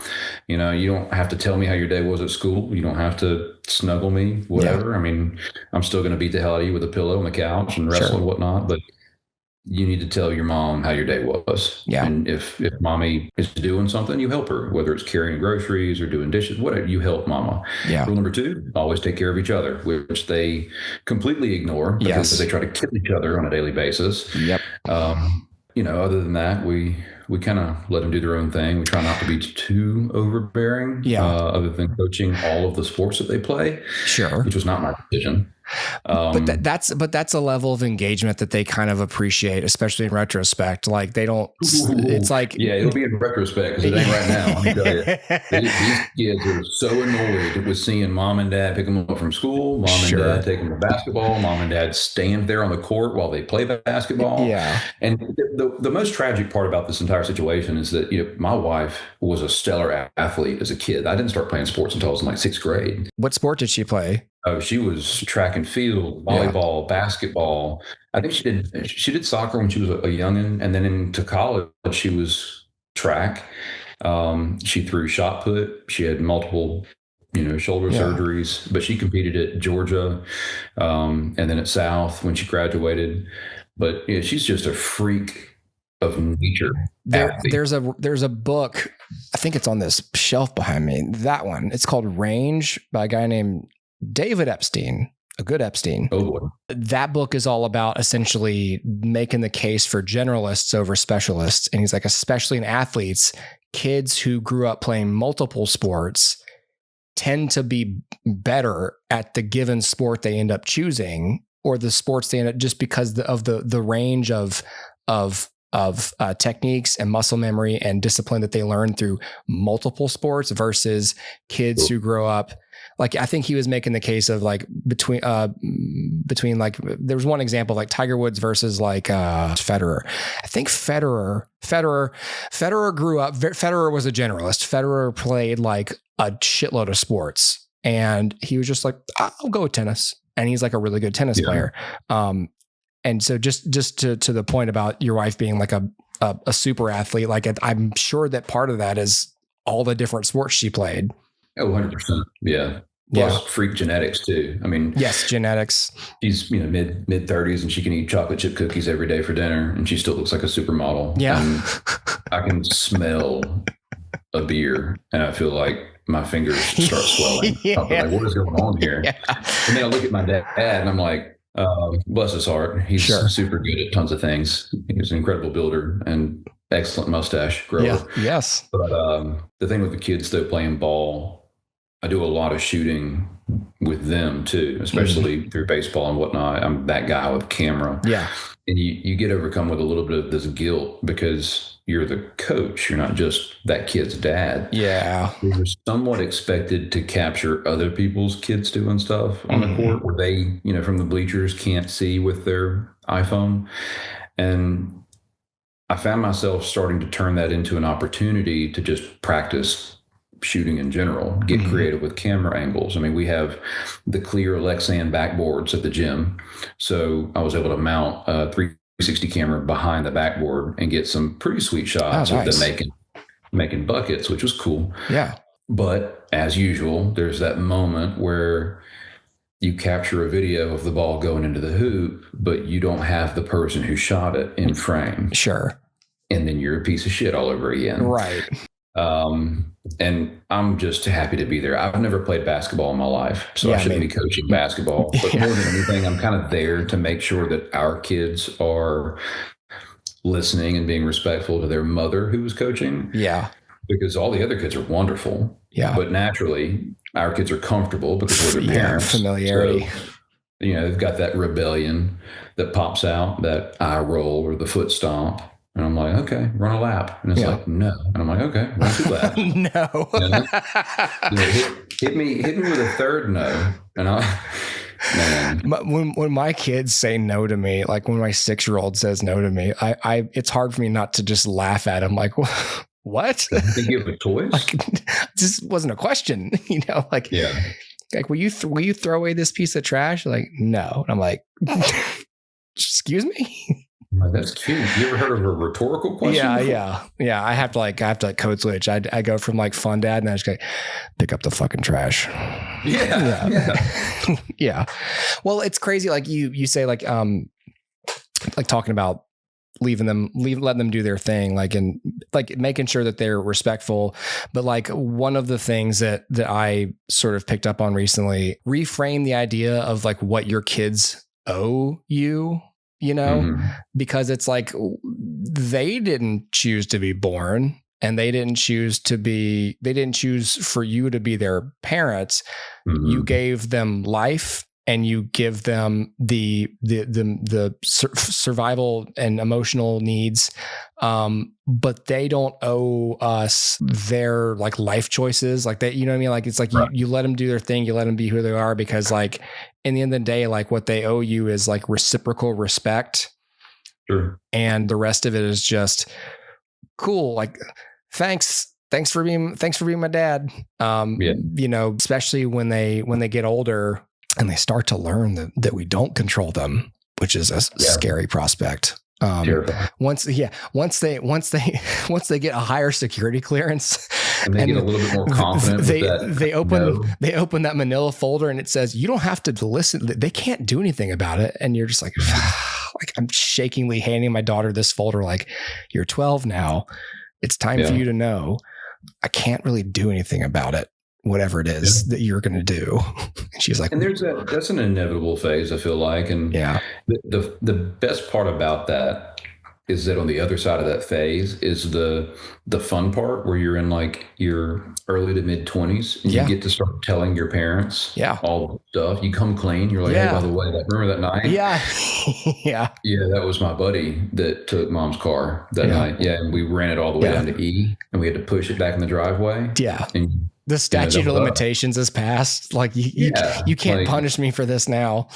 You know, you don't have to tell me how your day was at school. You don't have to snuggle me, whatever. Yeah. I mean, I'm still going to beat the hell out of you with a pillow on the couch and wrestle and whatnot, but you need to tell your mom how your day was. Yeah. And if mommy is doing something, you help her, whether it's carrying groceries or doing dishes, whatever, you help mama. Yeah. Rule number 2, always take care of each other, which they completely ignore because they try to kill each other on a daily basis. Yep. You know, other than that, we kind of let them do their own thing. We try not to be too overbearing, other than coaching all of the sports that they play. Sure. Which was not my decision. But that's a level of engagement that they kind of appreciate, especially in retrospect. Like they don't. It's like it'll be in retrospect because it ain't right now. Let me tell you, these kids are so annoyed with seeing mom and dad pick them up from school, mom and dad take them to basketball, mom and dad stand there on the court while they play basketball. Yeah. And the most tragic part about this entire situation is that my wife was a stellar athlete as a kid. I didn't start playing sports until I was in like 6th grade. What sport did she play? Oh, she was track and field, volleyball, basketball. I think she did soccer when she was a youngin', and then into college she was track. She threw shot put. She had multiple, shoulder surgeries, but she competed at Georgia, and then at South when she graduated. But she's just a freak of nature. There's a book, I think it's on this shelf behind me. That one, it's called Range by a guy named David Epstein, a good Epstein. Oh boy. That book is all about essentially making the case for generalists over specialists. And he's like, especially in athletes, kids who grew up playing multiple sports tend to be better at the given sport they end up choosing, or the sports they end up, just because of the range of techniques and muscle memory and discipline that they learn through multiple sports versus kids who grow up. Like, I think he was making the case of like between like, there was one example like Tiger Woods versus like Federer. I think Federer grew up. Federer was a generalist. Federer played like a shitload of sports, and he was just like, I'll go with tennis. And he's like a really good tennis player. And so just to the point about your wife being like a super athlete, like I'm sure that part of that is all the different sports she played. Oh, 100%. Yeah. Plus freak genetics too. I mean, yes, genetics. She's, mid 30s and she can eat chocolate chip cookies every day for dinner, and she still looks like a supermodel. Yeah. And I can smell a beer and I feel like my fingers start swelling. I'm like, what is going on here? Yeah. And then I look at my dad and I'm like, bless his heart. He's super good at tons of things. He's an incredible builder and excellent mustache grower. Yeah. Yes. But the thing with the kids though, playing ball, I do a lot of shooting with them too, especially through baseball and whatnot. I'm that guy with camera. Yeah. And you get overcome with a little bit of this guilt because you're the coach. You're not just that kid's dad. Yeah. You're somewhat expected to capture other people's kids doing stuff on the court where they, from the bleachers can't see with their iPhone. And I found myself starting to turn that into an opportunity to just practice shooting in general, get creative with camera angles. I mean, we have the clear Lexan backboards at the gym. So I was able to mount a 360 camera behind the backboard and get some pretty sweet shots of them making buckets, which was cool. Yeah. But as usual, there's that moment where you capture a video of the ball going into the hoop, but you don't have the person who shot it in frame. Sure. And then you're a piece of shit all over again. Right. And I'm just happy to be there. I've never played basketball in my life, so I shouldn't be coaching basketball. But more than anything, I'm kind of there to make sure that our kids are listening and being respectful to their mother who was coaching. Yeah. Because all the other kids are wonderful. Yeah. But naturally, our kids are comfortable because we're their parents. Familiarity. So, they've got that rebellion that pops out, that eye roll or the foot stomp. And I'm like, okay, run a lap. And it's like, no. And I'm like, okay, run 2 laps. No. Hit me with a third no. And when my kids say no to me, like when my 6-year-old says no to me, I it's hard for me not to just laugh at him. Like, what? They give a choice? Like, this wasn't a question, like, like, will you throw away this piece of trash? Like, no. And I'm like, excuse me? Like, that's cute. You ever heard of a rhetorical question? Yeah. I have to code switch. I go from like fun dad, and I just go, pick up the fucking trash. Yeah. Yeah. Well, it's crazy. Like you say, like talking about letting them do their thing, like, and like making sure that they're respectful. But like one of the things that I sort of picked up on recently, reframe the idea of like what your kids owe you. Because it's like they didn't choose to be born, and they didn't choose for you to be their parents. You gave them life and you give them the survival and emotional needs, but they don't owe us their like life choices, like that. You know what I mean? Like it's like you let them do their thing, you let them be who they are, because like in the end of the day, like what they owe you is like reciprocal respect. Sure. And the rest of it is just cool. Like thanks for being my dad. You know, especially when they get older and they start to learn that we don't control them, which is a scary prospect. Once they get a higher security clearance and they get a little bit more confident, they open that manila folder and it says, you don't have to listen. They can't do anything about it. And you're just like, like I'm shakingly handing my daughter this folder. Like, you're 12 now. It's time for you to know I can't really do anything about it, whatever it is that you're going to do. And she's like, and that's an inevitable phase, I feel like. And the best part about that is that on the other side of that phase is the fun part where you're in like your early to mid 20s and you get to start telling your parents all the stuff. You come clean. You're like, hey, by the way, remember that night? Yeah, that was my buddy that took mom's car that night. Yeah, and we ran it all the way down to E, and we had to push it back in the driveway. Yeah. And the statute of limitations has passed. Like you can't punish me for this now.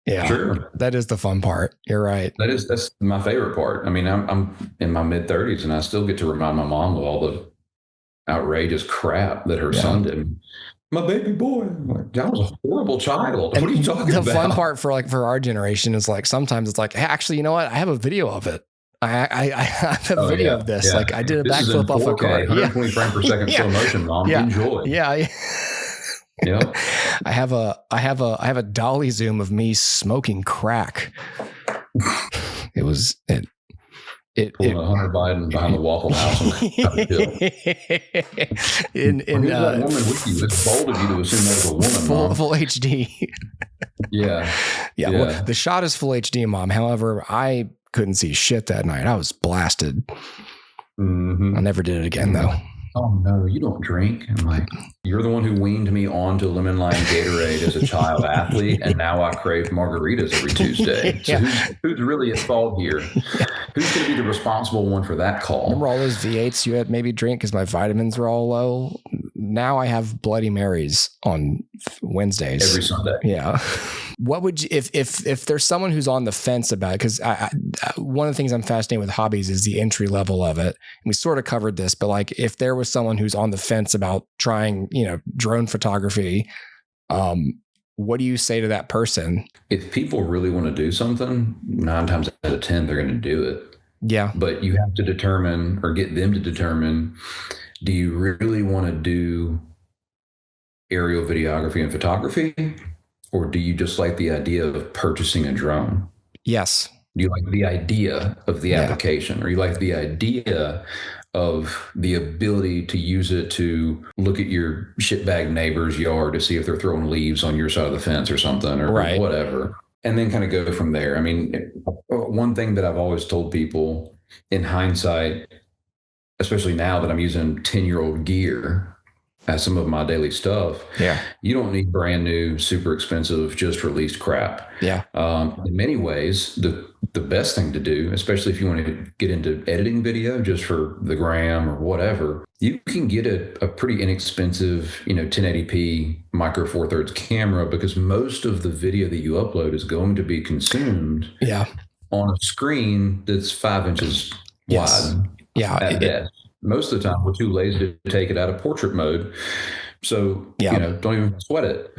Yeah, sure. That is the fun part. You're right. That's my favorite part. I mean, I'm in my mid 30s and I still get to remind my mom of all the outrageous crap that her son did. My baby boy, like, that was a horrible child. What are you talking about? The fun part for our generation is like, sometimes it's like, hey, actually, you know what? I have a video of it. I have a video of this. Like I did a backflip off a car. 120 frames per second slow motion, Mom. Enjoy. Yeah. Yeah. I have a dolly zoom of me smoking crack. It pulling 100 Biden behind the Waffle House on in that woman with you. It's bold of you to assume that was a woman. Full HD. Yeah. Well, the shot is full HD, Mom. However, I couldn't see shit that night. I was blasted. I never did it again though. Oh no, you don't drink. I'm like, you're the one who weaned me onto lemon lime Gatorade as a child athlete, and now I crave margaritas every Tuesday. So who's really at fault here? Who's going to be the responsible one for that call? Remember all those V8s you had maybe drink because my vitamins were all low? Now I have Bloody Marys on Wednesdays. Every Sunday. Yeah. What would you, if there's someone who's on the fence about it, because one of the things I'm fascinated with Hobbies is the entry level of it. And we sort of covered this, but like if there was someone who's on the fence about trying, drone photography, what do you say to that person? If people really want to do something, 9 times out of 10, they're going to do it. Yeah. But you have to determine or get them to determine, do you really want to do aerial videography and photography? Or do you just like the idea of purchasing a drone? Yes. Do you like the idea of the application? Or you like the idea of the ability to use it to look at your shitbag neighbor's yard to see if they're throwing leaves on your side of the fence or something or whatever, and then kind of go from there. I mean, one thing that I've always told people in hindsight, especially now that I'm using 10-year-old gear as some of my daily stuff, you don't need brand new, super expensive, just released crap. Yeah. In many ways, the best thing to do, especially if you want to get into editing video just for the gram or whatever, you can get a pretty inexpensive, 1080p micro four thirds camera, because most of the video that you upload is going to be consumed on a screen that's 5 inches wide. Yeah. At best. Most of the time, we're too lazy to take it out of portrait mode. So, don't even sweat it.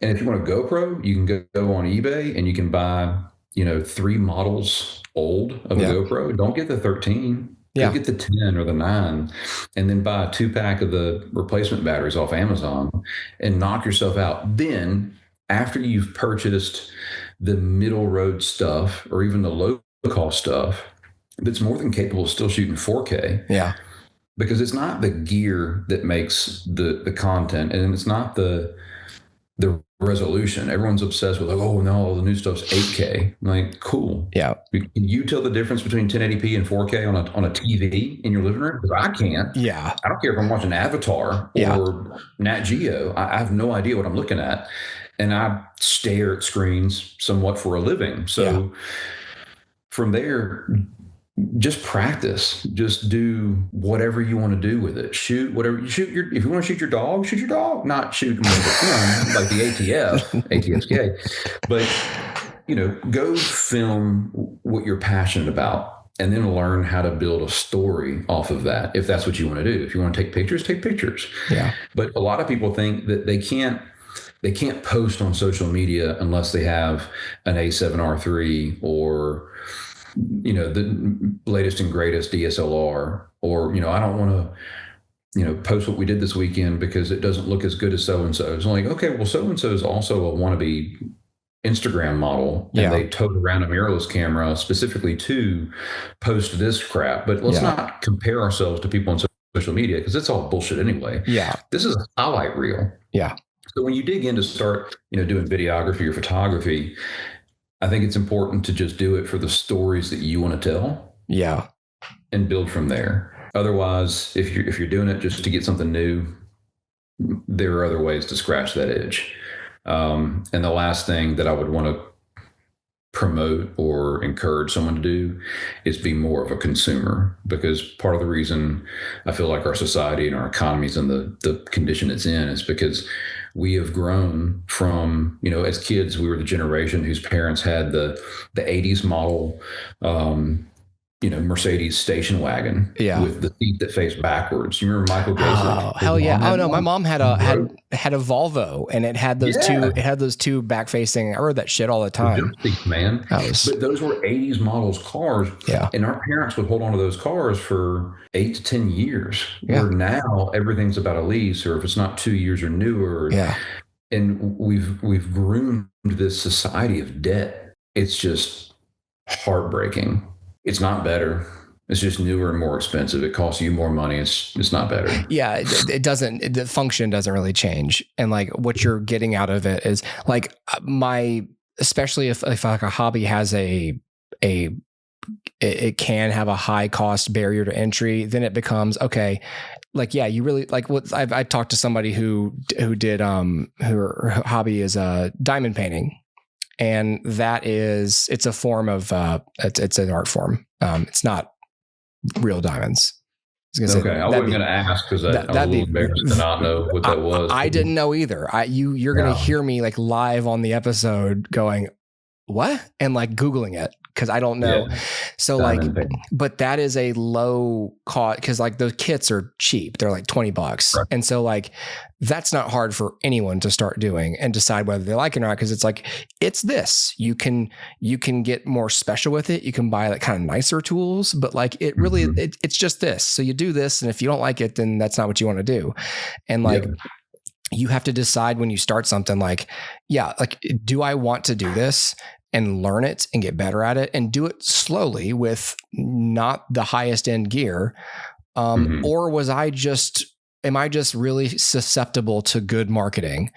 And if you want a GoPro, you can go on eBay and you can buy, 3 models old of a GoPro. Don't get the 13. Go get the 10 or the 9, and then buy a 2-pack of the replacement batteries off Amazon and knock yourself out. Then, after you've purchased the middle road stuff or even the low cost stuff that's more than capable of still shooting 4K. Yeah. Because it's not the gear that makes the content, and it's not the resolution. Everyone's obsessed with like, oh no, all the new stuff's 8K. I'm like, cool. Yeah. Can you tell the difference between 1080p and 4K on a TV in your living room? Because I can't. Yeah. I don't care if I'm watching Avatar or Nat Geo. I have no idea what I'm looking at. and I stare at screens somewhat for a living. So from there, just practice. Just do whatever you want to do with it. Shoot whatever you shoot. If you want to shoot your dog, shoot your dog. Not shoot them with a gun like the ATSK. But go film what you're passionate about, and then learn how to build a story off of that. If that's what you want to do. If you want to take pictures, take pictures. Yeah. But a lot of people think that they can't post on social media unless they have an A7R3 or the latest and greatest DSLR, or I don't want to post what we did this weekend because it doesn't look as good as so and so. It's like, okay, well, so and so is also a wannabe Instagram model, and they tote around a mirrorless camera specifically to post this crap. But let's not compare ourselves to people on social media, because it's all bullshit anyway. Yeah, this is a highlight reel. Yeah. So when you dig in to start doing videography or photography, I think it's important to just do it for the stories that you want to tell. Yeah. And build from there. Otherwise, if you're doing it just to get something new, there are other ways to scratch that itch. And the last thing that I would want to promote or encourage someone to do is be more of a consumer, because part of the reason I feel like our society and our economy is in the condition it's in is because we have grown from, as kids, we were the generation whose parents had the 80s model, Mercedes station wagon with the seat that faced backwards. You remember Michael Gasick? Oh, hell yeah. Oh no, my mom had a Volvo, and it had those two back facing. I rode that shit all the time. Man. But those were 80s models cars. Yeah. And our parents would hold on to those cars for 8 to 10 years. Yeah. Where now everything's about a lease, or if it's not 2 years or newer. Yeah. And we've groomed this society of debt. It's just heartbreaking. It's not better. It's just newer and more expensive. It costs you more money. It's not better. Yeah, it doesn't. The function doesn't really change, and like what you're getting out of it is like especially if like a hobby has it can have a high cost barrier to entry. Then it becomes okay. Like you really like what I talked to somebody who did her hobby is diamond painting. And it's a form of, it's an art form. It's not real diamonds. I wasn't going to ask because I was a little embarrassed to not know what that was. I didn't know either. You're going to hear me like live on the episode going, what? And like Googling it, because I don't know. Yeah. So but that is a low cost, because like those kits are cheap. They're like $20. Right. And so like, that's not hard for anyone to start doing and decide whether they like it or not. Cause it's like, it's this, you can get more special with it. You can buy like kind of nicer tools, but like it really, it's just this. So you do this. And if you don't like it, then that's not what you want to do. And like, you have to decide when you start something like, do I want to do this and learn it and get better at it and do it slowly with not the highest end gear? Or am I just really susceptible to good marketing?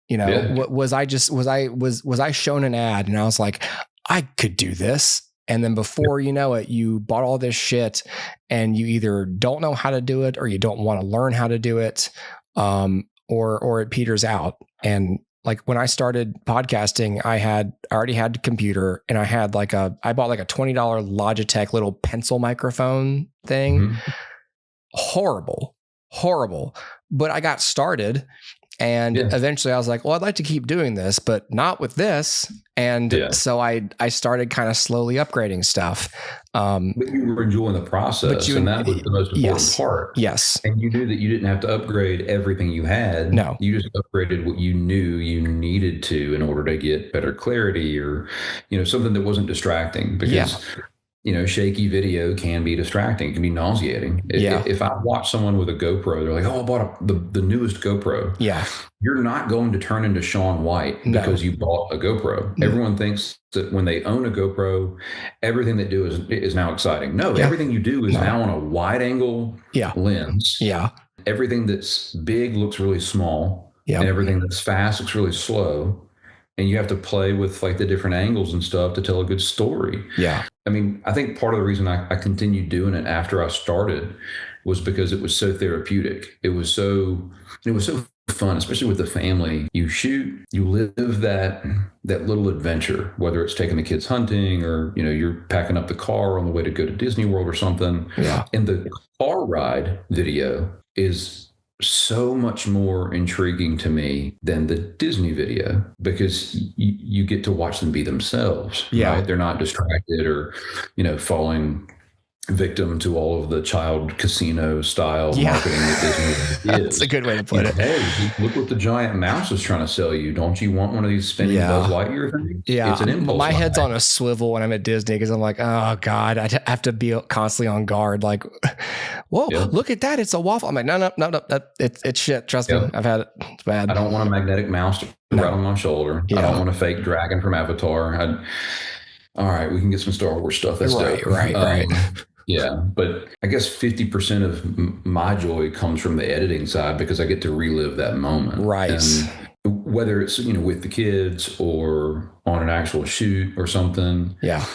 Was I shown an ad and I was like, I could do this. And then before you know it, you bought all this shit and you either don't know how to do it or you don't want to learn how to do it. Or it peters out. And like when I started podcasting, I already had a computer, and I bought like a $20 Logitech little pencil microphone thing. Horrible. But I got started, and eventually I was like, well, I'd like to keep doing this, but not with this. And so I started kind of slowly upgrading stuff. But you were enjoying the process, and that was the most important part. Yes. And you knew that you didn't have to upgrade everything you had. No. You just upgraded what you knew you needed to in order to get better clarity, or, something that wasn't distracting, because shaky video can be distracting. It can be nauseating. If I watch someone with a GoPro, they're like, oh, I bought the newest GoPro. Yeah. You're not going to turn into Shaun White because you bought a GoPro. No. Everyone thinks that when they own a GoPro, everything they do is now exciting. No, everything you do is now on a wide angle lens. Yeah. Everything that's big looks really small. Yeah. And everything that's fast looks really slow. And you have to play with like the different angles and stuff to tell a good story. Yeah. I mean, I think part of the reason I continued doing it after I started was because it was so therapeutic. It was so fun, especially with the family. You shoot, you live that little adventure, whether it's taking the kids hunting or, you're packing up the car on the way to go to Disney World or something. Yeah. And the car ride video is so much more intriguing to me than the Disney video, because you get to watch them be themselves. Yeah. Right? They're not distracted or, falling victim to all of the child casino style marketing that Disney is. That's a good way to put it. Hey, look what the giant mouse is trying to sell you. Don't you want one of these spinning Buzz Lightyear things? Yeah. It's an impulse. My head's on a swivel when I'm at Disney because I'm like, oh God, I have to be constantly on guard. Like, whoa, look at that. It's a waffle. I'm like, no. It's shit. Trust me. I've had it. It's bad. I don't want a magnetic mouse to right on my shoulder. Yeah. I don't want a fake dragon from Avatar. All right, we can get some Star Wars stuff. That's dope. Right. Yeah, but I guess 50% of my joy comes from the editing side because I get to relive that moment. Right. And whether it's, with the kids or on an actual shoot or something. Yeah.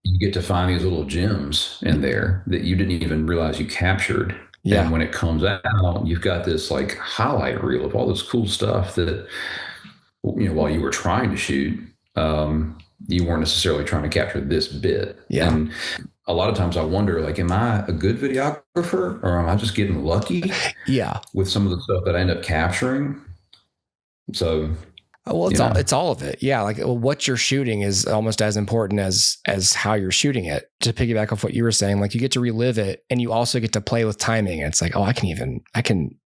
You get to find these little gems in there that you didn't even realize you captured. Yeah. And when it comes out, you've got this like highlight reel of all this cool stuff that, while you were trying to shoot, you weren't necessarily trying to capture this bit. Yeah. And a lot of times I wonder, like, am I a good videographer or am I just getting lucky? Yeah. With some of the stuff that I end up capturing. So, well, it's all of it. Yeah. Like what you're shooting is almost as important as how you're shooting it. To piggyback off what you were saying, like you get to relive it and you also get to play with timing. It's like, oh, I can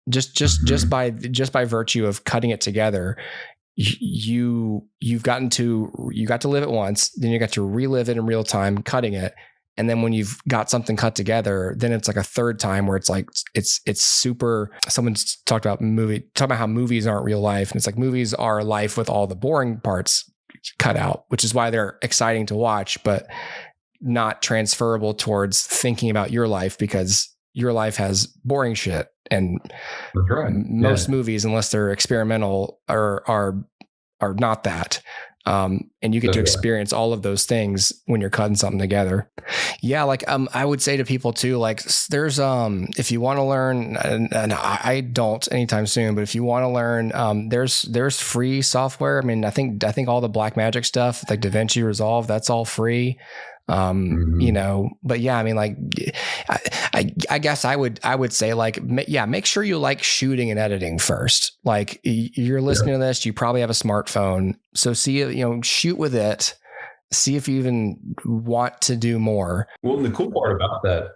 just by virtue of cutting it together, you got to live it once, then you got to relive it in real time, cutting it. And then when you've got something cut together, then it's like a third time where it's like, it's super, someone's talked about how movies aren't real life. And it's like, movies are life with all the boring parts cut out, which is why they're exciting to watch, but not transferable towards thinking about your life, because your life has boring shit. And most movies, unless they're experimental, are not that. And you get to experience all of those things when you're cutting something together. Yeah. Like, I would say to people too, like there's, if you want to learn, and I don't anytime soon, but if you want to learn, there's free software. I mean, I think all the Blackmagic stuff, like DaVinci Resolve, that's all free. But yeah, I mean, like, I guess I would say like, make sure you like shooting and editing first. Like you're listening to this, you probably have a smartphone. So shoot with it, see if you even want to do more. Well, and the cool part about that,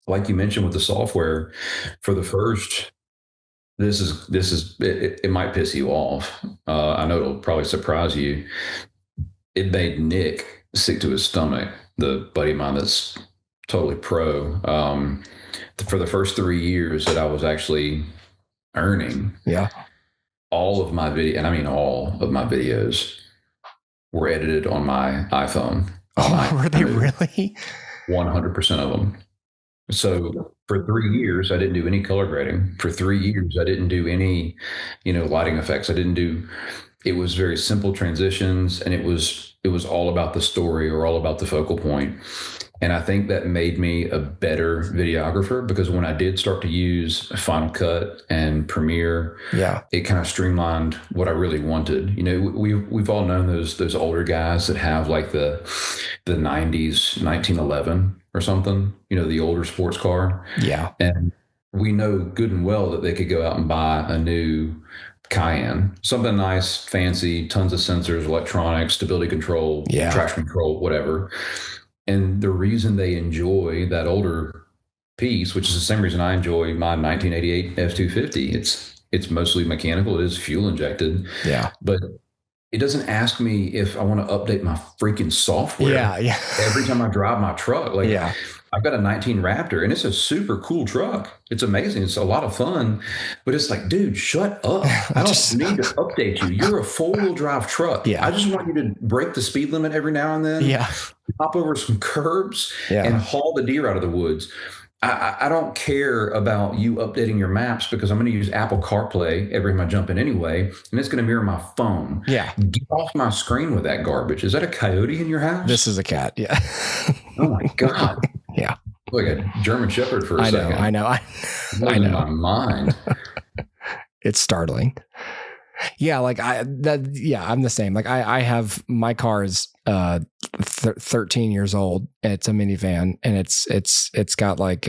like you mentioned with the software, for the first, this is it might piss you off. I know it'll probably surprise you. It made Nick sick to his stomach, the buddy of mine that's totally pro. For the first 3 years that I was actually earning, all of my videos were edited on my iPhone. Were they really? 100% of them. So for 3 years, I didn't do any color grading. For 3 years, I didn't do any, lighting effects. It was very simple transitions, and it was all about the story or all about the focal point. And I think that made me a better videographer, because when I did start to use Final Cut and Premiere, it kind of streamlined what I really wanted. We've all known those older guys that have like the 90s 1911 or something, the older sports car. Yeah. And we know good and well that they could go out and buy a new Cayenne, something nice, fancy, tons of sensors, electronics, stability control, traction control, whatever. And the reason they enjoy that older piece, which is the same reason I enjoy my 1988 F-250, it's mostly mechanical. It is fuel injected. Yeah. But it doesn't ask me if I want to update my freaking software. Yeah. Every time I drive my truck, I've got a 19 Raptor, and it's a super cool truck. It's amazing. It's a lot of fun, but it's like, dude, shut up. I don't need to update you. You're a 4-wheel drive truck. Yeah. I just want you to break the speed limit every now and then. Yeah. Hop over some curbs and haul the deer out of the woods. I don't care about you updating your maps, because I'm going to use Apple CarPlay every time I jump in anyway, and it's going to mirror my phone. Yeah. Get off my screen with that garbage. Is that a coyote in your house? This is a cat. Yeah. Oh my God. Yeah. Like a German Shepherd for a second. I know. I know. My mind. It's startling. Yeah, like I'm the same. Like I have my car is 13 years old. And it's a minivan, and it's got like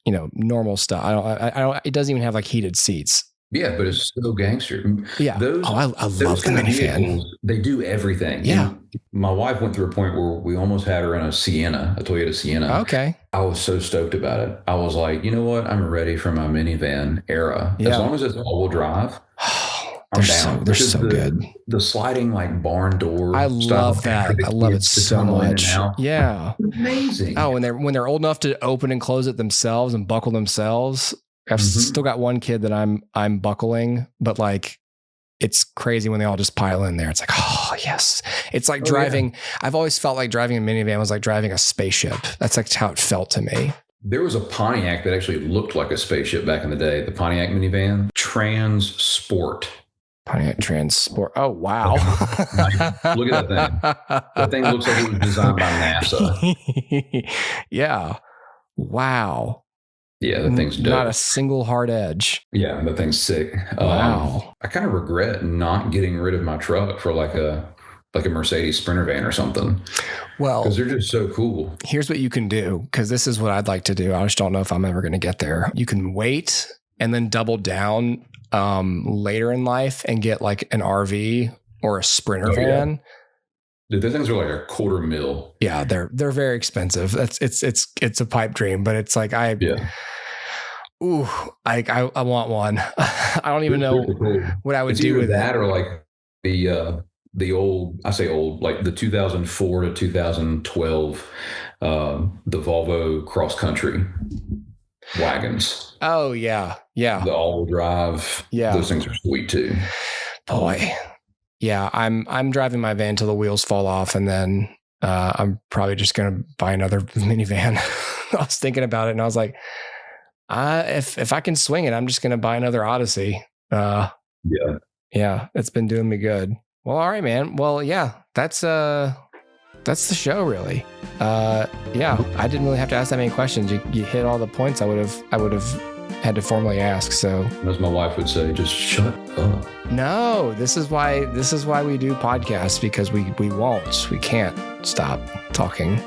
normal stuff. I don't. It doesn't even have like heated seats. Yeah, but it's so gangster. Yeah. I love the minivan. They do everything. Yeah. And my wife went through a point where we almost had her in a Toyota Sienna. Okay. I was so stoked about it. I was like, you know what? I'm ready for my minivan era. Yeah. As long as it's all-wheel drive, I'm down. They're so good. The sliding like barn door. I love that. I love it so much. Yeah. Amazing. Oh, when they're old enough to open and close it themselves and buckle themselves. I've still got one kid that I'm buckling, but like it's crazy when they all just pile in there. It's like, oh yes. It's like driving. Yeah. I've always felt like driving a minivan was like driving a spaceship. That's like how it felt to me. There was a Pontiac that actually looked like a spaceship back in the day. The Pontiac minivan, Trans Sport. Pontiac Trans Sport. Oh, wow. Look at that thing. That thing looks like it was designed by NASA. Yeah. Wow. Yeah, the thing's dope. Not a single hard edge. Yeah, the thing's sick. Wow. I kind of regret not getting rid of my truck for like a Mercedes Sprinter van or something. Well, because they're just so cool. Here's what you can do, because this is what I'd like to do. I just don't know if I'm ever going to get there. You can wait and then double down later in life and get like an RV or a Sprinter van. Yeah. Dude, those things are like $250,000. Yeah, they're very expensive. It's a pipe dream, but it's like I want one. I don't even know what I would do with that, or like the old, I say old, like the 2004 to 2012 the Volvo cross country wagons. Oh yeah, yeah. The all-wheel drive. Yeah, those things are sweet too. Boy. Yeah, I'm driving my van till the wheels fall off, and then I'm probably just going to buy another minivan. I was thinking about it, and I was like, if I can swing it, I'm just going to buy another Odyssey. Yeah, it's been doing me good. Well, all right, man. Well, yeah, that's the show, really. Yeah, I didn't really have to ask that many questions. You hit all the points I would have had to formally ask. So, as my wife would say, just shut up. No, this is why we do podcasts, because we can't stop talking.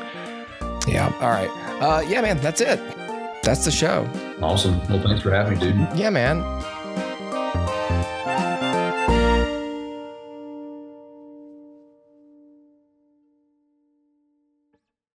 Yeah. All right. Yeah, man, that's it. That's the show. Awesome. Well, thanks for having me, dude. Yeah, man.